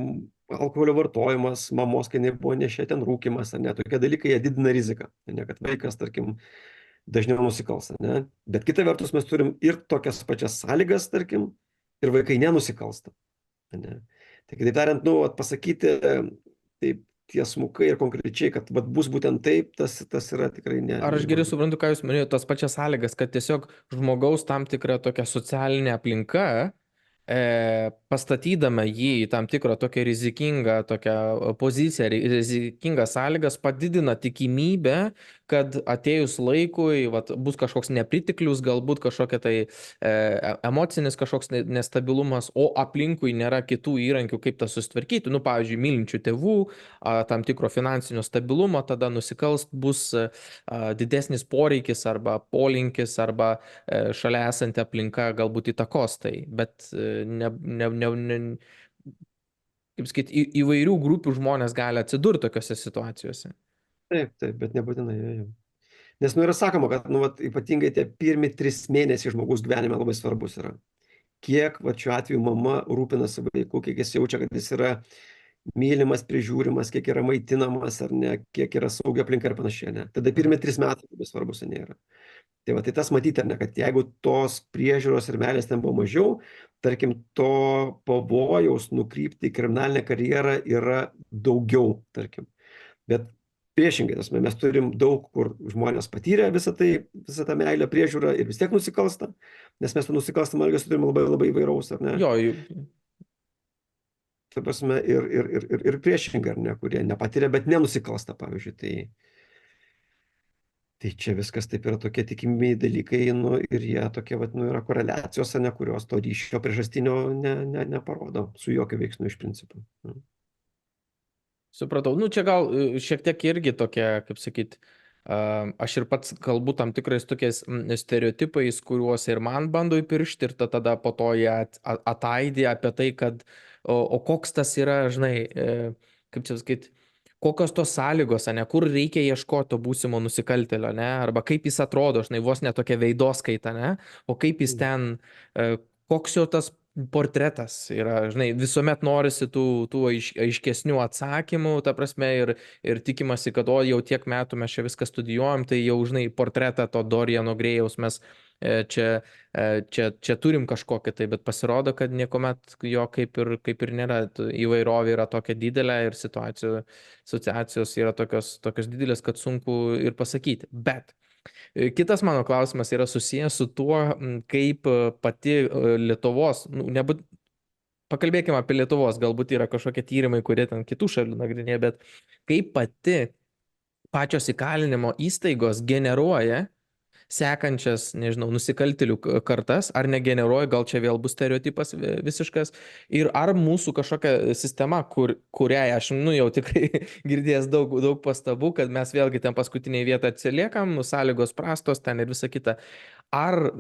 alkoholio vartojimas, mamos, kai jinai buvo nešė, ten rūkimas, ar ne, tokie dalykai, jie didina riziką. Ne, kad vaikas, tarkim, dažniau nusikalsta, ne. Bet kita vertus mes turim ir tokias pačias sąlygas, tarkim, ir vaikai nenusikalsta. Ne. Tai kitaip tariant, nu, pasakyti taip tiesmukai ir konkrečiai, kad vat, bus būtent taip, tas yra tikrai Ar aš gerai neįmanoma. suprantu, ką jūs minėjote, tas pačias sąlygas, kad tiesiog žmogaus tam tikra tokia socialinė aplinka pastatydama jį į tam tikrą tokią rizikingą tokią poziciją, rizikingas sąlygas, padidina tikimybę, kad atėjus laikui vat, bus kažkoks nepritiklius, galbūt kažkokia tai emocinis kažkoks nestabilumas, o aplinkui nėra kitų įrankių, kaip tą susitvarkyti. Nu, pavyzdžiui, mylinčių tėvų, tam tikro finansinio stabilumo, tada nusikalst bus didesnis poreikis arba polinkis arba šalia esanti aplinka galbūt įtakos tai, bet kaip sakyti, įvairių grupių žmonės gali atsidurti tokiuose situacijose. Taip, bet nebūtinai. Jo. Nes, nu, yra sakoma, kad, nu, vat, ypatingai tie pirmi 3 mėnesiai žmogus gyvenime labai svarbus yra. Kiek, va, šiuo atveju mama rūpinasi vaiku, kiek jis jaučia, kad jis yra mylimas, prižiūrimas, kiek yra maitinamas ar ne, kiek yra saugia aplinka ir panašiai, ne. Tada pirmi 3 metai labai svarbus nėra. Tai va, tai tas matyti, ar ne, kad jeigu tos priežiūros ir meilės ten buvo mažiau, tarkim, to pavojaus nukrypti į kriminalinę karjerą yra daugiau, tarkim. Bet priešingai, mes turim daug, kur žmonės patyrė visą tą meilę, priežiūrą ir vis tiek nusikalsta, nes mes to nusikalstamą elgesį turime labai, labai įvairaus, ar ne? Jo, Ta prasme, ir priešingai, ar ne, kurie nepatyrė, bet nenusikalsta, pavyzdžiui, tai čia viskas taip yra tokie tikimieji dalykai, nu, ir jie tokie, vat, nu, yra koreliacijos, ne, kurios to ryšio priežastinio neparodo su jokiu veiksmu iš principo. supratau. Nu, čia gal šiek tiek irgi tokia, kaip sakyti, aš ir pats kalbu tam tikrais tokiais stereotipais, kuriuos ir man bando įpiršti ir tada po to jie ataidė apie tai, kad o koks tas yra, žinai, kaip čia sakyti, kokios tos sąlygos, ne, kur reikia ieškoti to būsimo nusikaltėlio, ne, arba kaip jis atrodo, žinai, vos ne tokia veidoskaita, ne, o kaip jis ten, koks jo tas portretas yra, žinai, visuomet norisi tų aiškesnių atsakymų, ta prasme, ir tikimasi, kad o jau tiek metų mes čia viską studijuojam, tai jau, žinai, portretą to Doriano Grėjaus mes čia turim kažkokį tai, bet pasirodo, kad niekuomet jo kaip ir nėra. Įvairovė yra tokia didelė ir situacijos yra tokios didelės, kad sunku ir pasakyti. Bet kitas mano klausimas yra susijęs su tuo, kaip pati Lietuvos, pakalbėkime apie Lietuvos, galbūt yra kažkokie tyrimai, kurie ten kitų šalių nagrinėja, bet kaip pačios įkalinimo įstaigos generuoja sekančias, nežinau, nusikaltėlių kartas, ar negeneruoja, gal čia vėl bus stereotipas visiškas, ir ar mūsų kažkokia sistema, kuriai aš, jau tikrai girdėjęs daug pastabų, kad mes vėlgi ten paskutiniai vietą atsiliekam, sąlygos prastos ten ir visa kita. Ar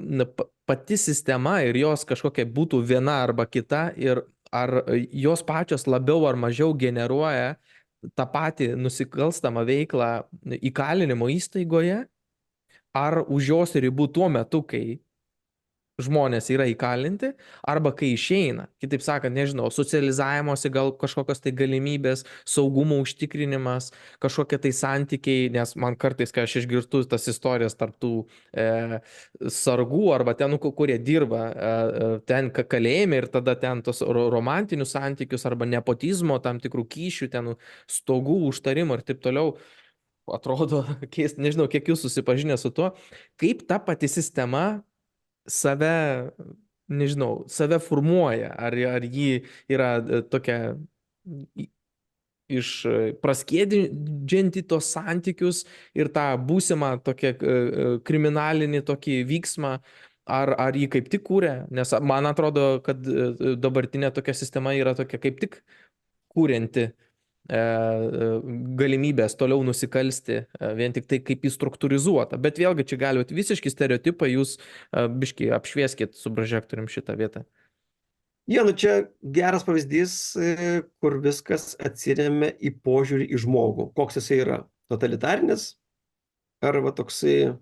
pati sistema ir jos kažkokia būtų viena arba kita, ir ar jos pačios labiau ar mažiau generuoja tą patį nusikalstamą veiklą įkalinimo įstaigoje, ar už jos ribų tuo metu, kai žmonės yra įkalinti, arba kai išeina. Kitaip sakant, nežinau, socializavimuose gal kažkokios tai galimybės, saugumo užtikrinimas, kažkokie tai santykiai, nes man kartais, kai aš išgirstu tas istorijas tarptų sargų arba ten, kurie dirba ten kalėjime ir tada ten tos romantinius santykius arba nepotizmo, tam tikrų kyšių, ten stogų, užtarimų ir taip toliau. atrodo keista, nežinau, kiek jūs susipažinę su tuo, kaip ta pati sistema save, nežinau, save formuoja, ar ji yra tokia praskiedžianti tos santykius ir tą būsimą tokią kriminalinį tokį vyksmą, ar jį kaip tik kūrė, nes man atrodo, kad dabartinė tokia sistema yra tokia kaip tik kūrenti galimybės toliau nusikalsti, vien tik tai kaip įstruktūrizuota. Bet vėlgi čia gali būti visiški stereotipai, jūs biški apšvieskit su prožektorium šitą vietą. Nu čia geras pavyzdys, kur viskas atsiremia į požiūrį į žmogų. Koks jisai yra? Totalitarinis arba toksai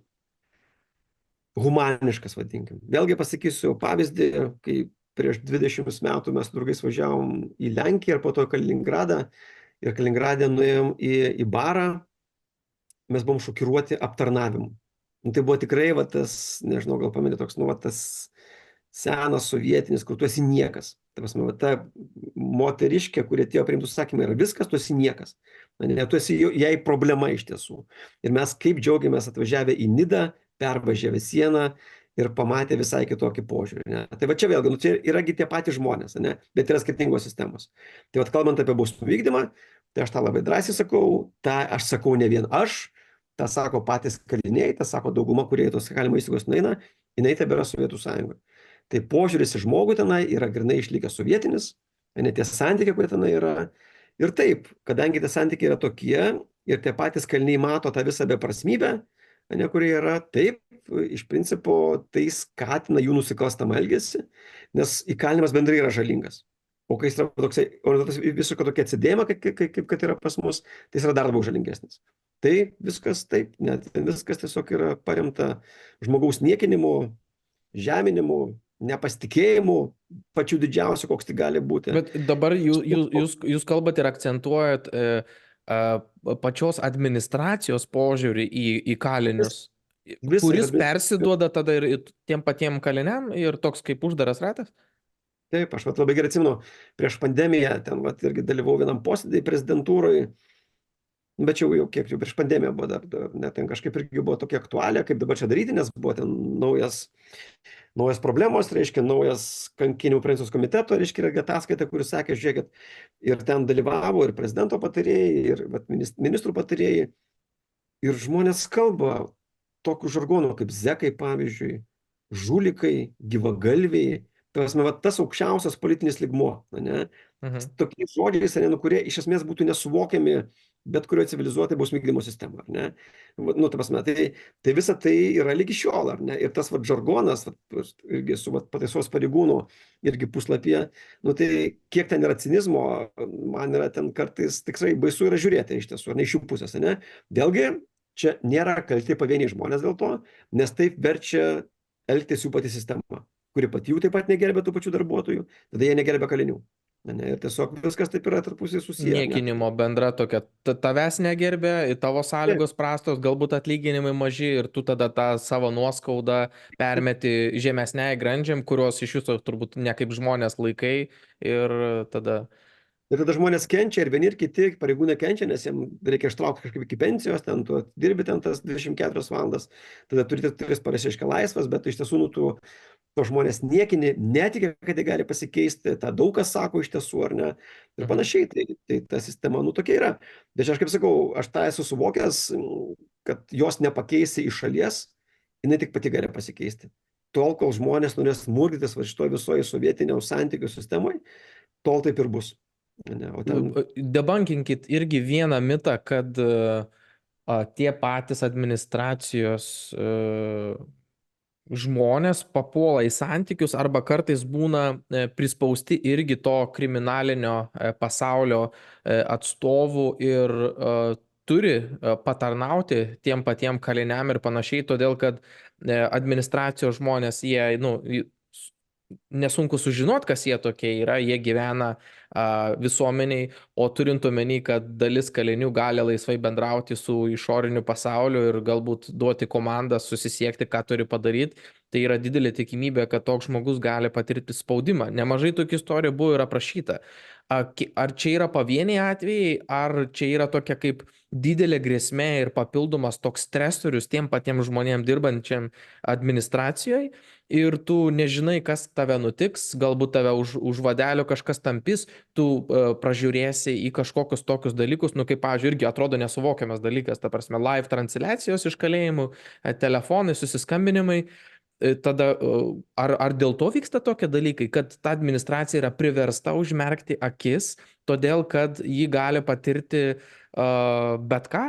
humaniškas, vadinkim. Vėlgi pasakysiu pavyzdį, kai prieš 20 metų mes su draugais važiavom į Lenkiją ir po to į Kaliningradą. Ir Kaliningrade nuėjom į barą, mes buvom šokiruoti aptarnavimu. Tai buvo tikrai, tas, nežinau, gal pamenė toks, tas senas sovietinis, kur tu esi niekas. Ta moteriškė, kurie atėjo priimtų sakymą, yra viskas, tu esi niekas. Tu esi jai problema iš tiesų. Ir mes kaip džiaugiamės atvažiavę į Nidą, pervažiavę sieną ir pamatė visai kitokį požiūrį. Ne? Tai va čia vėlgi, čia yragi tie patys žmonės, ne? Bet yra skirtingos sistemos. Tai va, kalbant apie bausmių vykdymą, tai aš tą labai drąsiai sakau, tą aš sakau ne vien aš, tą sako patys kaliniai, tą sako dauguma, kurie į tos kalėjimo įstaigos nueina, jinai tebėra Sovietų Sąjungoje. Tai požiūris į žmogų tenai yra grinai išlikęs sovietinis, ne tie santykiai, kurie tenai yra. Ir taip, kadangi tie santykiai yra tokie ir tie patys kaliniai mato tą visą beprasmybę, kurie yra, taip, iš principo tai skatina jų nusikalstamą elgesį, nes įkalinimas bendrai yra žalingas. O kai jis yra toksai, visiškai tokia atsidėjimą, kaip kad yra pas mus, tai jis yra dar labiau žalingesnis. Tai viskas taip, net viskas tiesiog yra paremta žmogaus niekinimu, žeminimu, nepasitikėjimu, pačiu didžiausiu, koks tai gali būti. Bet dabar jūs kalbate ir akcentuojat pačios administracijos požiūrį į kalinius, kuris persiduoda tada ir tiem patiem kaliniam ir toks kaip uždaras ratas? Taip, aš labai gerai atsimenu, prieš pandemiją ten irgi dalyvau vienam posėdį prezidentūroje, bet jau kiek jau prieš pandemiją buvo dar net ten kažkaip irgi buvo tokia aktualija, kaip dabar čia daryti, nes buvo ten naujas problemos, reiškia, naujas kankinių prevencijos komiteto, reiškia, ataskaita, kuris sakė, žiūrėkit, ir ten dalyvavo ir prezidento patarėjai, ir ministrų patarėjai, ir žmonės kalba tokiu žargonu kaip zekai, pavyzdžiui, žulikai, gyvagalviai, tas aukščiausias politinis lygmuo, ne? Tokiais žodžiais, kurie iš esmės būtų nesuvokiami bet kurioje civilizuotai bausmių vykdymo sistemoje, ar ne? Tai visa tai yra lygi šiol, ar ne? Ir tas žargonas, irgi su pataisos pareigūnų irgi puslapyje, tai kiek ten yra cinizmo, man yra ten kartais tikrai baisu yra žiūrėti iš tiesų, ar ne iš jų pusės, ne? Vėlgi, čia nėra kalti pavieniai žmonės dėl to, nes taip verčia elgtis jų pati sistema, kuri pati jų taip pat negerbė tų pačių darbuotojų, tada jie negerbė kalinių. Ir tiesiog viskas taip yra tarpusiai susiję. Niekinimo bendra tokia, tavęs negerbė, tavo sąlygos prastos, galbūt atlyginimai maži ir tu tada tą savo nuoskaudą permeti žemesniai grandžiam, kurios iš jūsų turbūt ne kaip žmonės laikai ir tada... Ir tada žmonės kenčia ir vieni ir kiti pareigūnai kenčia, nes jiems reikia ištraukti kažkaip iki pensijos, ten tu dirbi ten tas 24 valandas, tada turi 3 paras reiškia laisvas, bet iš tiesų tu žmonės niekini, netikė, kad tai gali pasikeisti, tą daug kas sako iš tiesų, ar ne, ir panašiai, tai ta sistema, tokia yra. Bet aš kaip sakau, aš tą esu suvokęs, kad jos nepakeisi iš šalies, jinai tik pati gali pasikeisti. Tol, kol žmonės norės murdytis šitoje visoje sovietinio santykių sistemoje, tol taip ir bus. Debunkinkit irgi vieną mitą, kad tie patys administracijos žmonės papuola į santykius arba kartais būna prispausti irgi to kriminalinio pasaulio atstovų ir turi patarnauti tiem patiem kaliniam ir panašiai, todėl kad administracijos žmonės, jie, nesunku sužinot, kas jie tokie yra, jie gyvena visuomeniai, o turint omeny, kad dalis kalinių gali laisvai bendrauti su išoriniu pasauliu ir galbūt duoti komandą susisiekti, ką turi padaryti, tai yra didelė tikimybė, kad toks žmogus gali patirti spaudimą. Nemažai tokių istorijų buvo ir aprašyta. Ar čia yra pavieniai atvejai, ar čia yra tokia kaip didelė grėsmė ir papildomas toks stresorius tiem patiems žmonėm dirbančiam administracijoje ir tu nežinai, kas tave nutiks, galbūt tave už vadelio kažkas tampys, tu pražiūrėsi į kažkokius tokius dalykus, nu kaip, pavyzdžiui, irgi atrodo nesuvokiamas dalykas, ta prasme, live transliacijos iš kalėjimų, telefonai, susiskambinimai. Tada ar dėl to vyksta tokie dalykai, kad ta administracija yra priversta užmerkti akis, todėl kad ji gali patirti bet ką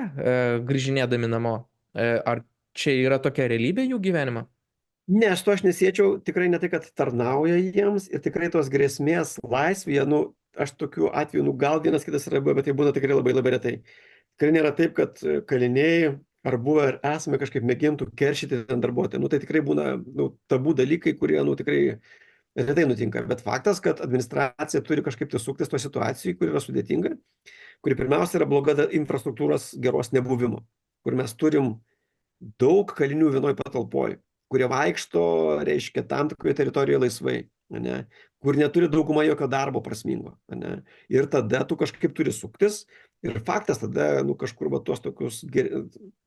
grįžinėdami namo? Ar čia yra tokia realybė jų gyvenimo? Ne, aš to aš nesiečiau, tikrai ne tai, kad tarnauja jiems ir tikrai tos grėsmės laisvėje, nu, aš tokių atvejų, nu, gal vienas kitas yra buvę, bet tai būna tikrai labai labai retai. Tikrai nėra taip, kad kaliniai ar buvo ar esame kažkaip mėgintų keršyti ten darbuotojai. Nu, tai tikrai būna, nu, tabų dalykai, kurie, nu, tikrai retai nutinka. Bet faktas, kad administracija turi kažkaip tai suktis to situacijai, kuri yra sudėtinga, kuri pirmiausia yra bloga infrastruktūros geros nebuvimo, kur mes turim daug kalinių vienoj patalpoj, kurie vaikšto, reiškia, tam tikroje teritorijoje laisvai, ne, kur neturi dauguma jokio darbo prasmingo. Ne, ir tada tu kažkaip turi suktis ir faktas tada, nu, kažkur va tuos tokius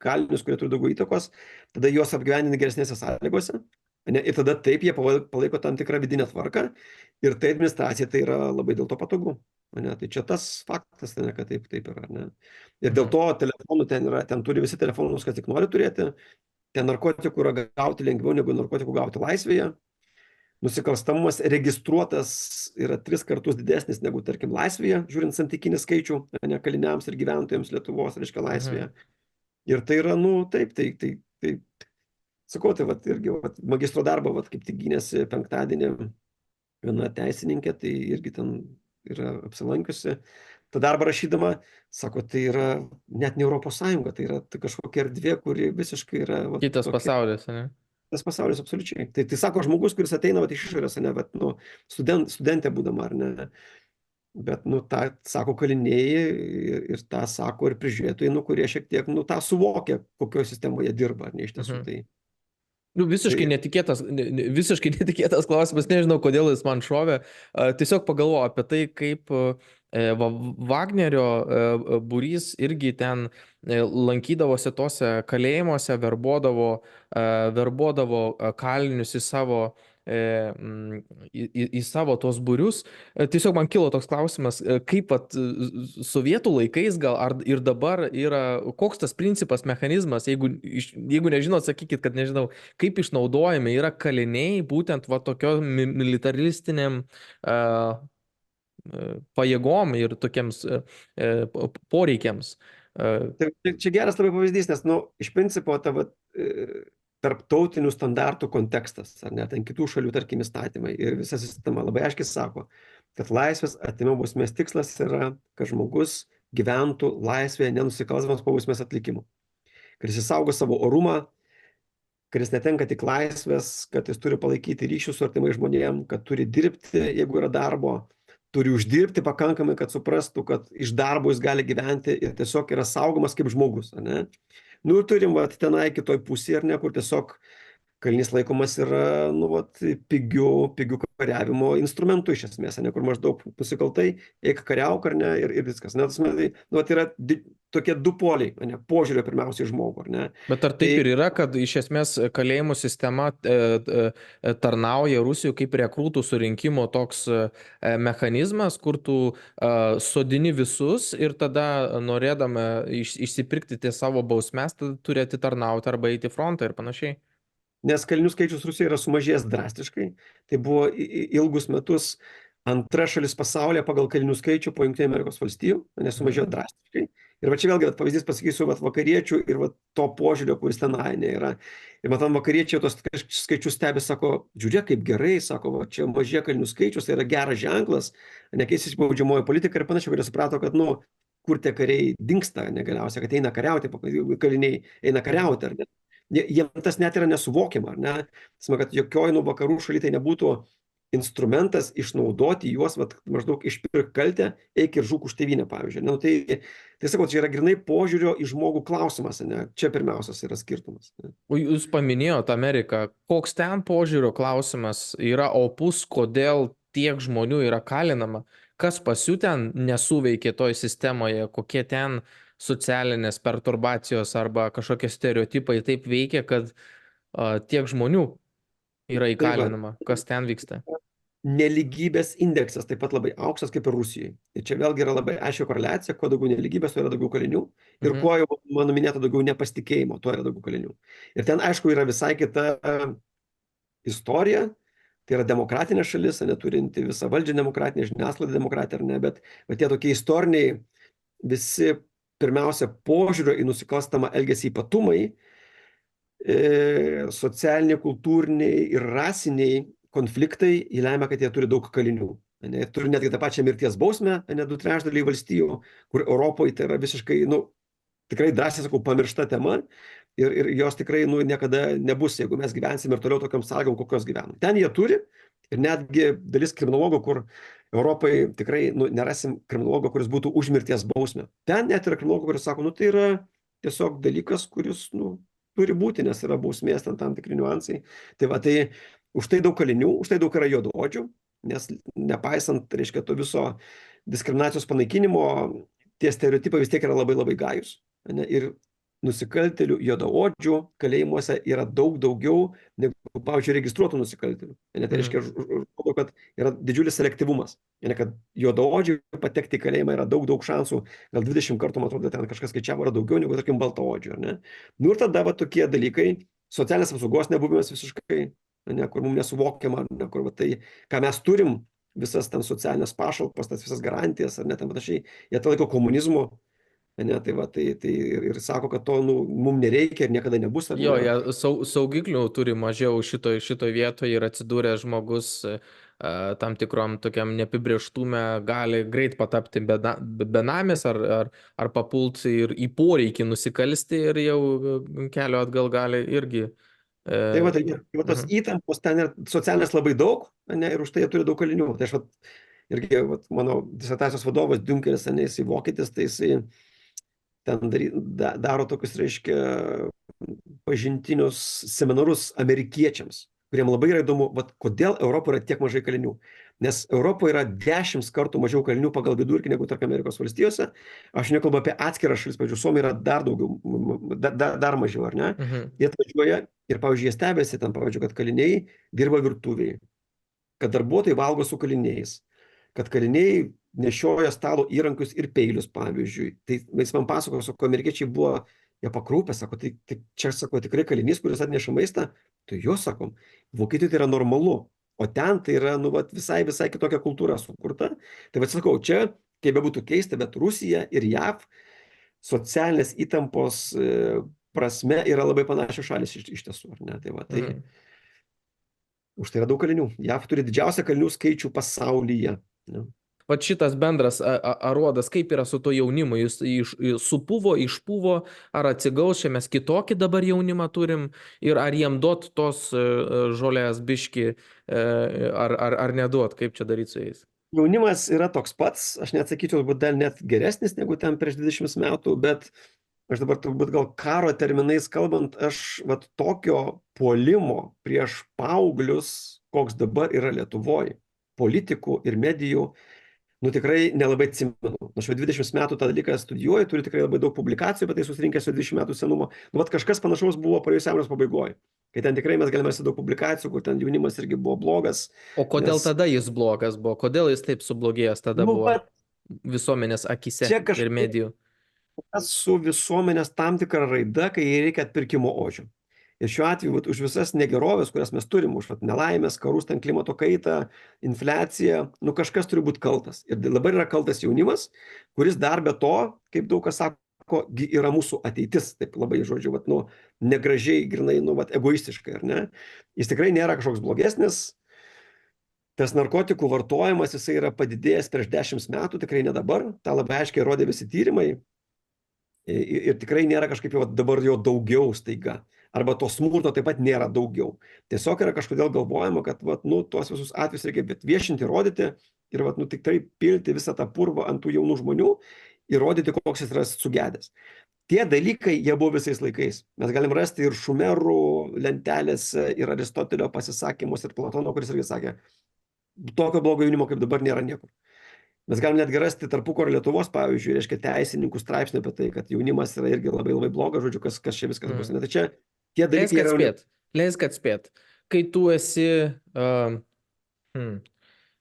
kalinius, kurie turi daugiau įtakos, tada juos apgyvendini geresnėse sąlygose. Ne, ir tada taip jie palaiko tam tikrą vidinę tvarką ir tai administracija tai yra labai dėl to patogu. Ne, tai čia tas faktas, ne, kad taip yra. Ne. Ir dėl to telefonų ten turi visi telefonus, kas tik nori turėti. Ten narkotikų yra gauti lengviau negu narkotikų gauti laisvėje. Nusikalstamumas registruotas yra 3 kartus didesnis negu, tarkim, laisvėje, žiūrint santykinį skaičių, ne kaliniams ir gyventojams Lietuvos, reiškia, laisvėje. Ir tai yra, nu, taip, sakau, tai vat, irgi vat, magistro darbą, vat, kaip tik gynėsi penktadienį viena teisininkė, tai irgi ten yra apsilankiusi. Ta darbą rašydama, sako, tai yra net ne Europos Sąjunga, tai yra kažkokia erdvė, kuri visiškai yra... Vat, Kitas pasaulis, ne? Tas pasaulis, absoliučiai. Tai sako žmogus, kuris ateina vat, iš išorės, ne, bet, nu, studentė būdama, ar ne. Bet, nu, tą sako kaliniai ir tą sako ir prižiūrėtojai, nu, kurie šiek tiek, nu, tą suvokia, kokioje sistemoje dirba, ar ne iš tiesų. Tai... Nu, visiškai netikėtas klausimas, nežinau, kodėl jis man šovė. Tiesiog pagalvoju apie tai, kaip Vagnerio būrys irgi ten lankydavosi tose kalėjimuose, verbuodavo kalinius į savo tos būrius. Tiesiog man kilo toks klausimas, kaip sovietų laikais gal ir dabar yra, koks tas principas, mechanizmas, jeigu nežinot, sakykit, kad nežinau, kaip išnaudojami yra kaliniai būtent va tokio militaristiniam pajėgom ir tokiems poreikiams. Čia geras labai pavyzdys, nes, nu, iš principo, tarptautinių standartų kontekstas, ar ne, ten kitų šalių, tarkim, įstatymai ir visa sistema labai aiškiai sako, kad laisvės atėmimo bausmės tikslas yra, kad žmogus gyventų laisvėje nenusikalstamas po bausmės atlikimo. Kad jis išsaugo savo orumą, kad jis netenka tik laisvės, kad jis turi palaikyti ryšius su artimai žmonėm, kad turi dirbti, jeigu yra darbo, turi uždirbti pakankamai, kad suprastų, kad iš darbo jis gali gyventi ir tiesiog yra saugomas kaip žmogus, ne? Nu, turim, vat, tenai kitoj pusėje, ar ne, kur tiesiog kalinys laikomas yra, nu, vat, pigių kariavimo instrumentų iš esmės, ne, kur maždaug nusikaltai, eik kariauk, ar ne, ir viskas. Ne, tas, tai, nu, vat, yra tokie du poliai, ne, požiūrio pirmiausiai žmogų, ar ne. Bet ar taip ir yra, kad iš esmės kalėjimų sistema tarnauja Rusijų kaip rekrūtų surinkimo toks mechanizmas, kur tu sodini visus ir tada norėdama išsipirkti tie savo bausmes, turi atitarnauti arba eiti į frontą ir panašiai? Nes kalinių skaičius Rusijoje yra sumažėjęs drastiškai. Tai buvo ilgus metus antra šalis pasaulyje pagal kalinių skaičių po Jungtinių Amerikos valstijų, nes sumažėjo drastiškai. Ir va čia vėlgi pavyzdys pasakysiu vakariečių ir to požiūrio, kuris tenai yra. Ir matom, vakariečiai tos skaičius stebi, sako, žiūrėk, kaip gerai, sako, va, čia mažėja kalinių skaičius, tai yra geras ženklas, nekeisis baudžiamoji politika ir panašiai, kurie suprato, kad, nu, kur tie kariai dingsta, negaliausia, kad eina kariauti, kaliniai eina kariauti, ar ne. Jiems tas net yra nesuvokiama, ar ne? Tasme, kad jokioj nu vakarų šaly tai nebūtų instrumentas išnaudoti juos, vat, maždaug išpirk kaltę, eik ir žūk už tėvynę, pavyzdžiui. Nu, tai sakau, čia yra grinai požiūrio į žmogų klausimas, ne? Čia pirmiausias yra skirtumas. Ne? O jūs paminėjote Ameriką. Koks ten požiūrio klausimas yra opus, kodėl tiek žmonių yra kalinama? kas pas jų ten nesuveikė toj sistemoje, kokie ten socialinės perturbacijos arba kažkokie stereotipai taip veikia, kad tiek žmonių yra Tai va, įkalinama. Kas ten vyksta? nelygybės indeksas taip pat labai aukštas kaip ir Rusijoje. Ir čia vėlgi yra labai aiški koreliacija, kuo daugiau nelygybės, tuo yra daugiau kalinių. Ir Mhm. kuo jau, mano minėta, daugiau nepasitikėjimo, tuo yra daugiau kalinių. Ir ten, aišku, yra visai kita istorija. Tai yra demokratinė šalis, neturinti visą valdžią demokratinę, žiniasklaidą demokratinę ar ne, bet tie tokie istoriniai visi pirmiausia požiūrio į nusikalstamą elgesį ypatumai, socialiniai, kultūriniai ir rasiniai konfliktai įlemia, kad jie turi daug kalinių. Ne, turi netgi tą pačią mirties bausmę, ne 2/3 valstijų, kur Europoje tai yra visiškai, nu, tikrai drąsiai sakau, pamiršta tema ir jos tikrai nu, niekada nebus, jeigu mes gyvensim ir toliau tokiam sąlygom, kokios gyvenam. Ten jie turi ir netgi dalis kriminologų, kur Europai tikrai nu, nerasim kriminologo, kuris būtų už mirties bausmę. Ten net yra kriminologų, kuris sako, nu tai yra tiesiog dalykas, kuris nu, turi būti, nes yra bausmės tam tikri niuansai. Tai va, tai už tai daug kalinių, už tai daug yra juodaodžių, nes nepaisant, reiškia, to viso diskriminacijos panaikinimo, tie stereotipai vis tiek yra labai labai gajus. Ne? Ir nusikaltelių juodaodžių kalėjimuose yra daug daugiau negu, pavyzdžiui, registruotų nusikaltelių. Ne? Tai reiškia, rodo, kad yra didžiulis selektyvumas. Ne? Kad juodaodžių patekti į kalėjimą yra daug šansų, gal 20 kartų, man atrodo, ten kažkas skaičiavo, yra daugiau negu, tarkim, baltaodžių. Ne? Nu ir tada va, tokie dalykai, socialinės apsaugos nebuvimas visiškai, ne? Kur mums nesuvokiama, ne? Kur va, tai, ką mes turim, visas ten socialinės pašalpas, tas visas garantijas, ar net panašiai, jie tą laiko komunizmu. Ne, tai va, tai ir sako, kad to nu, mums nereikia ir niekada nebus. Jo, jie saugiklių turi mažiau šitoj vietoje ir atsidūręs žmogus tam tikrom tokiam neapibrieštume gali greit patapti benamis ar papult ir į poreikį nusikalsti ir jau kelio atgal gali irgi. Tai va tos įtampos ten ir socialinės labai daug, ne, ir už tai jie turi daug kalinių. Tai aš va, irgi va, mano disertacijos vadovas Dunkeris, ne, jisai vokietis, tai jisai ten daro tokius, reiškia, pažintinius seminarus amerikiečiams, kuriem labai yra įdomu, vat, kodėl Europoje yra tiek mažai kalinių. Nes Europoje yra 10 kartų mažiau kalinių pagal vidurkį negu tarp Amerikos valstijose. Aš nekalbu apie atskiras šalis, pavyzdžiui, Suomija yra dar daugiau, dar mažiau, ar ne? Jie atvažiuoja ir, pavyzdžiui, jie stebėsi ten, pavyzdžiui, kad kaliniai dirba virtuviai, kad darbuotojai valgo su kaliniais, kad kaliniai nešioja stalo įrankius ir peilius, pavyzdžiui. Tai jis man pasakojo, sako, amerikiečiai buvo, jie pakrūpę, sako, tai čia, sako, tikrai kalinys, kuris atneša maistą, tai jo, sakom, Vokietijoje tai yra normalu, o ten tai yra, nu, vat, visai kitokia kultūra sukurta. Tai vad sakau, čia, kaip bebūtų keista, bet Rusija ir JAV socialinės įtampos prasme yra labai panašios šalis iš tiesų, ar ne? Tai va, tai už tai yra daug kalinių. JAV turi didžiausią kalinių skaičių pasaulyje. Ne? Vat šitas bendras aruodas, kaip yra su to jaunimu, jis supuvo, išpuvo, ar atsigaus, čia mes kitokį dabar jaunimą turim ir ar jiem duot tos žolės biški, ar neduot, kaip čia daryti su jais? Jaunimas yra toks pats, aš neatsakyčiau, būt dar net geresnis negu ten prieš 20 metų, bet aš dabar turbūt gal karo terminais kalbant, aš vat tokio puolimo prieš paauglius, koks dabar yra Lietuvoje, politikų ir medijų, nu tikrai nelabai atsimenu. Aš jau 20 metų tą dalyką studijuoju, turiu tikrai labai daug publikacijų, bet tai susirinkęs jau 20 metų senumo. Nu, vat kažkas panašaus buvo praėjusio amžiaus pabaigoje. Kai ten tikrai mes galime rasti daug publikacijų, kur ten jaunimas irgi buvo blogas. O kodėl tada jis blogas buvo? Kodėl jis taip sublogėjęs tada buvo visuomenės akise ir medijų? Su visuomenės tam tikra raida, kai reikia atpirkimo ožių. Ir šiuo atveju už visas negerovės, kurias mes turim, už nelaimės, karus, ten klimato kaitą, infliaciją, nu kažkas turi būti kaltas. Ir dabar yra kaltas jaunimas, kuris dar be to, kaip daug kas sako, yra mūsų ateitis, taip labai žodžiu, vat, nu, negražiai, grinai, nu, vat, egoistiškai, ar ne? Jis tikrai nėra kažkoks blogesnis. Tas narkotikų vartojimas, jisai yra padidėjęs prieš 10 metų, tikrai ne dabar, tą labai aiškiai rodė visi tyrimai. Ir tikrai nėra kažkaip jau dabar jo daugiau staiga. Arba to smurto taip pat nėra daugiau. Tiesiog yra kažkodėl galvojama, kad vat, nu, tuos visus atvejus reikia viešinti, rodyti ir vat, nu, tikrai pilti visą tą purvą ant tų jaunų žmonių ir rodyti, koks jis yra sugedęs. Tie dalykai, jie buvo visais laikais. Mes galim rasti ir Šumerų lentelėse, ir Aristotelio pasisakymus, ir Platono, kuris irgi sakė, tokio blogo jaunimo kaip dabar nėra niekur. Mes galim netgi rasti tarpukario Lietuvos, pavyzdžiui, reiškia teisininkų straipsnių apie tai, kad jaunimas yra irgi labai labai blogas, žodžiu, kas čia viskas bus. Mm. Ne, tai čia tie Leisk dalykai yra... atspėt, leisk atspėt. Kai tu esi, uh, hmm,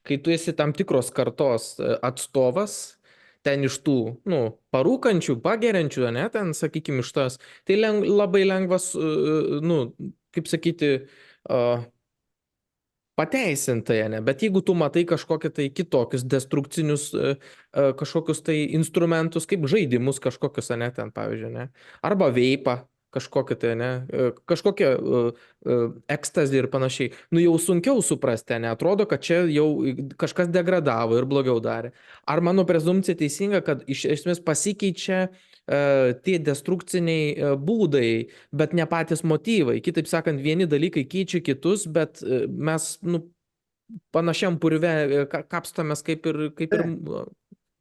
kai tu esi tam tikros kartos atstovas, ten iš tų, nu, parūkančių, pageriančių, ne, ten, sakykime, iš tas, tai labai lengvas, nu, kaip sakyti, pateisintai, ne, bet jeigu tu matai kažkokią tai kitokius destrukcinius kažkokius tai instrumentus, kaip žaidimus kažkokius, ne, ten, pavyzdžiui, ne, arba veipą kažkokią tai, ne, kažkokią ekstazį ir panašiai, nu jau sunkiau suprasti, ne, atrodo, kad čia jau kažkas degradavo ir blogiau darė. Ar mano prezumpcija teisinga, kad iš esmės pasikeičia tie destrukciniai būdai, bet ne patys motyvai. Kitaip sakant, vieni dalykai keičia kitus, bet mes, nu, panašiam purve kapstomės kaip ir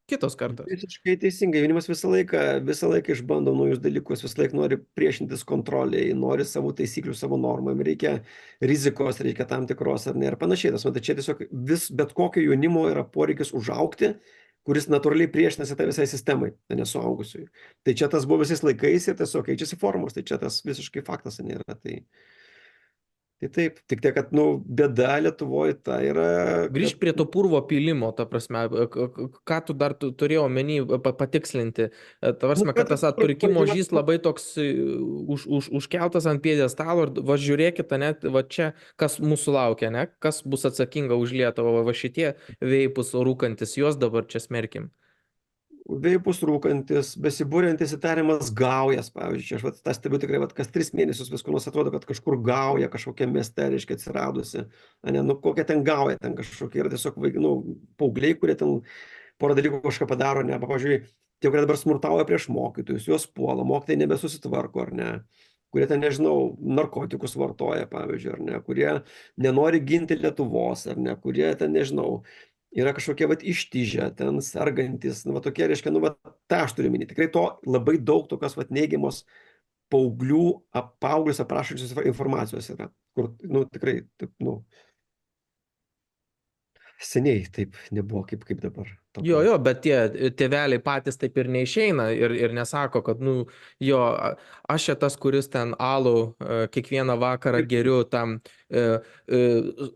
kitos kartos. Visiškai teisingai. Jaunimas visą laiką išbando naujus dalykus, visą laiką nori priešintis kontroliai, nori savų taisyklių, savo normam, reikia rizikos, reikia tam tikros ar ne ir panašiai. Tas, tai čia tiesiog bet kokio jaunimo yra poreikis užaukti, kuris natūraliai priešinasi tai visai sistemai, nesuaugusiui. Tai čia tas buvo visais laikais ir tiesiog keičiasi formos, tai čia tas visiškai faktas nėra. Tai taip, tik tiek, kad, nu, bėda Lietuvoje ta yra... Grįžk prie to purvo pilimo, ta prasme, ką tu dar turėjau omeny patikslinti, ta prasme, kad tas atpirkimo ožys labai toks užkeltas ant pjedestalo ir va žiūrėkit, net va čia, kas mūsų laukia, ne, kas bus atsakinga už Lietuvą, va šitie veipus rūkantis, juos dabar čia smerkim. Veipus rūkantis, besibūriantis įtariamas gaujas, pavyzdžiui, aš tą stebiu tikrai, kas 3 mėnesius vis nors atrodo, kad kažkur gauja, kažkokia mieste, reiškia, atsiradusi, ne, nu, kokia ten gauja, ten kažkokia yra tiesiog, nu, paaugliai, kurie ten porą dalykų kažką padaro, ne, pavyzdžiui, tie, kurie dabar smurtauja prieš mokytojus, juos puola, mokytojai nebesusitvarko, ar ne, kurie ten, nežinau, narkotikus vartoja, pavyzdžiui, ar ne, kurie nenori ginti Lietuvos, ar ne, kurie ten, nežinau, yra kažkokie vat ištižę, ten sergantis, nu, va tokie, reiškia, nu, va, tą aš turiu minėti. Tikrai to labai daug tokios vat neigiamos paauglius aprašančios informacijos yra, kur, nu, tikrai, taip, nu, seniai taip nebuvo kaip dabar. Jo, bet tie tėveliai patys taip ir neišeina ir nesako, kad, nu, jo, aš čia tas, kuris ten alų kiekvieną vakarą geriu tam,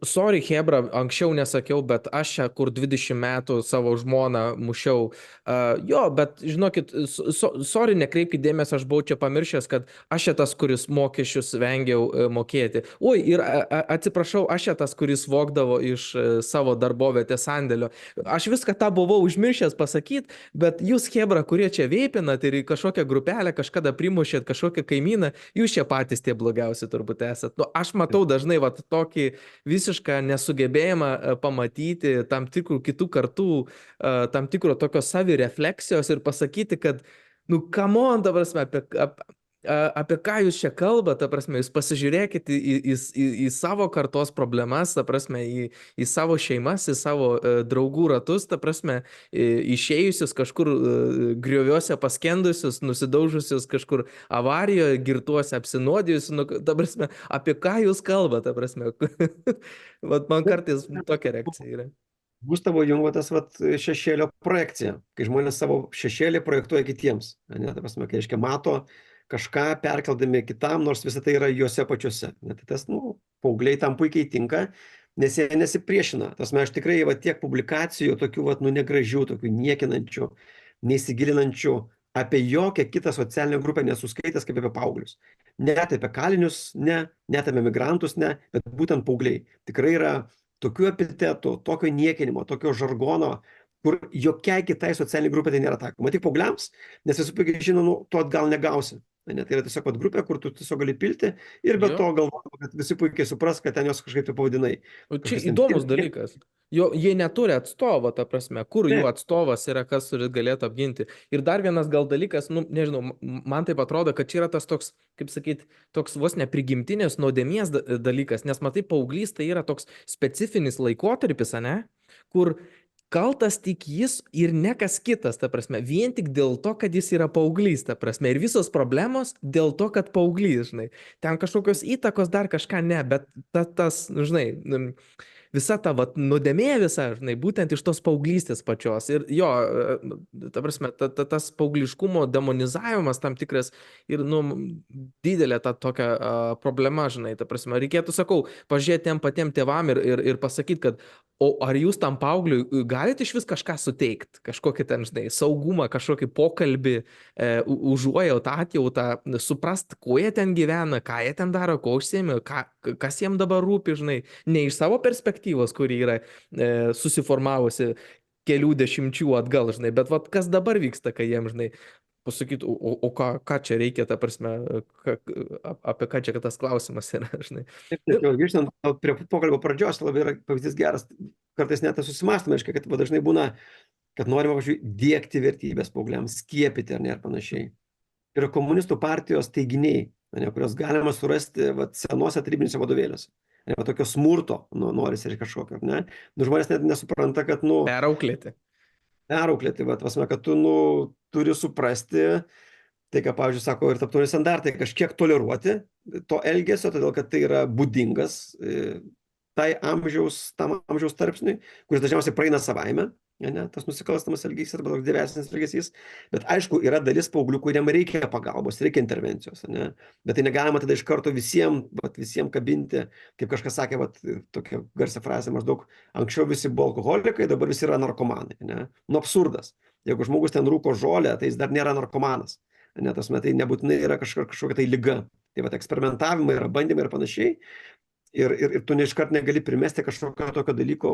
sorry, Hebra, anksčiau nesakiau, bet aš čia, kur 20 metų savo žmoną mušiau, jo, bet, žinokit, sorry, nekreipkite dėmesio, aš buvau čia pamiršęs, kad aš čia tas, kuris mokesčius vengiau mokėti. Oi, ir atsiprašau, aš čia tas, kuris vogdavo iš savo darbovietės sandėlio. Aš viską tą buvau užmiršęs pasakyti, bet jūs, Hebra, kurie čia veipinat ir į kažkokią grupelę kažkada primušėt kažkokią kaimyną, jūs čia patys tie blogiausi turbūt esat. Nu, aš matau dažnai vat, tokį visišką nesugebėjimą pamatyti tam tikrų kitų kartų, tam tikro tokios savirefleksijos ir pasakyti, kad, nu, come on, ta prasme, apie ką jūs čia kalbate, ta prasme, jūs pasižiūrėkite į savo kartos problemas, ta prasme, į savo šeimas, į savo draugų ratus, ta prasme, išėjusius kažkur grioviuose paskendusius, nusidaužusius kažkur avarijoje, girtuose apsinuodijusius, nu, ta prasme, apie ką jūs kalbate, ta prasme. Vat man kartais tokia reakcija yra. Gustavo Jungo tas šešėlio projekcija, kai žmonės savo šešėlį projektuoja kitiems, ne, ta prasme, kai, reiškia, mato kažką perkeldami kitam, nors visą tai yra juose pačiuose. Tai tas, nu, paaugliai tam puikiai tinka, nes jie nesipriešina. Tas aš tikrai tiek publikacijų, tokių, nu, negražių, tokių niekinančių, neįsigilinančių apie jokią kitą socialinę grupę nesuskaitęs kaip apie paauglius. Net apie kalinius, net apie migrantus, bet būtent paaugliai. Tikrai yra tokių epitetų, tokio niekinimo, tokio žargono, kur jokiai kitai socialiniai grupė tai nėra taikoma. Tik paaugliams, nes visi puikiai žino, nu, to atgal negausi. Tai yra tiesiog grupė, kur tu tiesiog gali pilti ir be to galvoju, kad visi puikiai supras, kad ten jos kažkaip tai pavadinai. O čia įdomus dalykas. Jie neturi atstovo, ta prasme, kur jų atstovas yra, kas galėtų apginti. Ir dar vienas gal dalykas, nu, nežinau, man taip atrodo, kad čia yra tas toks, kaip sakyti, toks vos neprigimtinės nuodėmės dalykas, nes matai, paauglys tai yra toks specifinis laikotarpis, ne, kur kaltas tik jis ir ne kas kitas, ta prasme, vien tik dėl to, kad jis yra paauglys, ta prasme, ir visos problemos dėl to, kad paauglys, žinai, ten kažkokios įtakos dar kažką ne, bet tas, žinai, visa ta vat nuodėmė visa, žinai, būtent iš tos paauglystės pačios. Ir jo, ta prasme, tas paaugliškumo demonizavimas tam tikras ir, nu, didelė ta tokia problema, žinai, ta prasme, reikėtų, sakau, pažiūrėti tiem patiem tėvam ir pasakyti, kad o ar jūs tam paaugliui galite iš vis kažką suteikti, kažkokį ten, žinai, saugumą, kažkokį pokalbį, užuojautą, atjautą, suprast, kuo jie ten gyvena, ką jie ten daro, ko užsiėmė, kas jiem dabar rūpi, žinai, ne iš savo perspektyvos, kuri yra susiformavusi kelių dešimčių atgal, žinai, bet vat, kas dabar vyksta, kai jiem, žinai, pasakyti, o ką čia reikia, ta prasme, apie ką čia tas klausimas yra, žinai. Taip, jau grįžtant prie pokalbio pradžios, labai yra pavyzdys geras, kartais net susimąstome, reiškia, kad dažnai būna, kad norima, pavyzdžiui, diegti vertybės paaugliams, skiepyti ar ne, ir panašiai. Yra komunistų partijos teiginiai, ne, kurios galima surasti senuose tarybiniuose vadovėliuose. Ne, tokio smurto, norisi ir kažkokio, ne? Nu, žmonės net nesupranta, kad, Perauklėti, pasme, kad tu, turi suprasti, tai, ką, pavyzdžiui, sako ir tarptautiniai standartai, kažkiek toleruoti to elgesio, todėl kad tai yra būdingas tam amžiaus tarpsniui, kuris dažniausiai praeina savaime, ne, tas nusikalstamas elgesys arba toks didesnis elgesys, bet aišku, yra dalis paauglių, kuriem reikia pagalbos, reikia intervencijos, ne, bet tai negalima tada iš karto visiems kabinti, kaip kažkas sakė, tokia garsia frazė maždaug, anksčiau visi buvo alkoholikai, dabar visi yra narkomanai, ne, nu absurdas, jeigu žmogus ten rūko žolę, tai jis dar nėra narkomanas, ne, tas metai nebūtinai yra kažkokia tai liga, tai eksperimentavimai yra bandymai ir panašiai. Ir tu neiškart negali primesti kažkokio tokio dalyko,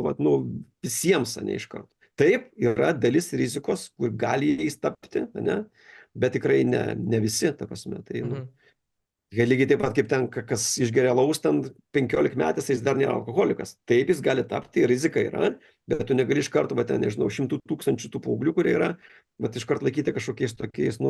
visiems, ne iškart. Taip, yra dalis rizikos, kur gali jais tapti, ne, bet tikrai ne visi, ta prasme. Tai, lygiai taip pat kaip ten, kas išgeria alaus, ten 15 metais, jis dar nėra alkoholikas. Taip, jis gali tapti, rizika yra, bet tu negali iš karto, nežinau, 100 000 tų paauglių, kurie yra, bet iš karto laikyti kažkokiais tokiais,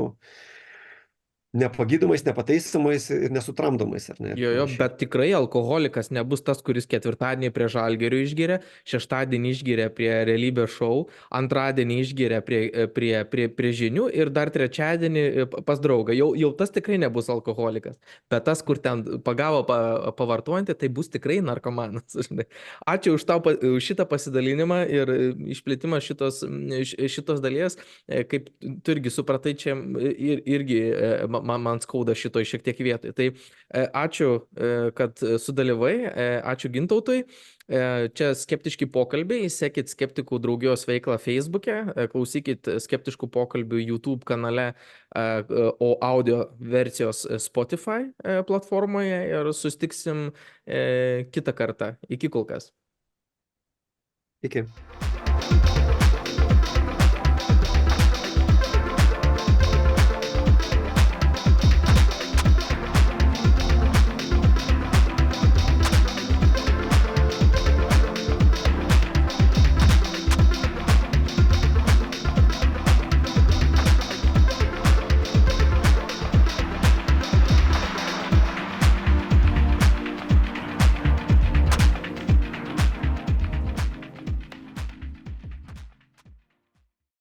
nepagydomais, nepataisomais ir nesutramdomais. Ar ne, jo, bet tikrai alkoholikas nebus tas, kuris ketvirtadienį prie Žalgirio išgeria, šeštadienį išgeria prie realybės šou, antradienį išgeria prie žinių ir dar trečiadienį pas draugą. Jau tas tikrai nebus alkoholikas, bet tas, kur ten pagavo pavartojantį, tai bus tikrai narkomanas. Ačiū už šitą pasidalinimą ir išplėtimą šitos dalies, kaip tu irgi supratai, čia irgi man skauda šitoj šiek tiek vietoj. Tai ačiū, kad sudalyvai, ačiū Gintautui. Čia skeptiški pokalbiai, sekit skeptikų draugijos veiklą Facebook'e, klausykit skeptiškų pokalbių YouTube kanale, o audio versijos Spotify platformoje ir sustiksim kitą kartą. Iki kol kas. Iki.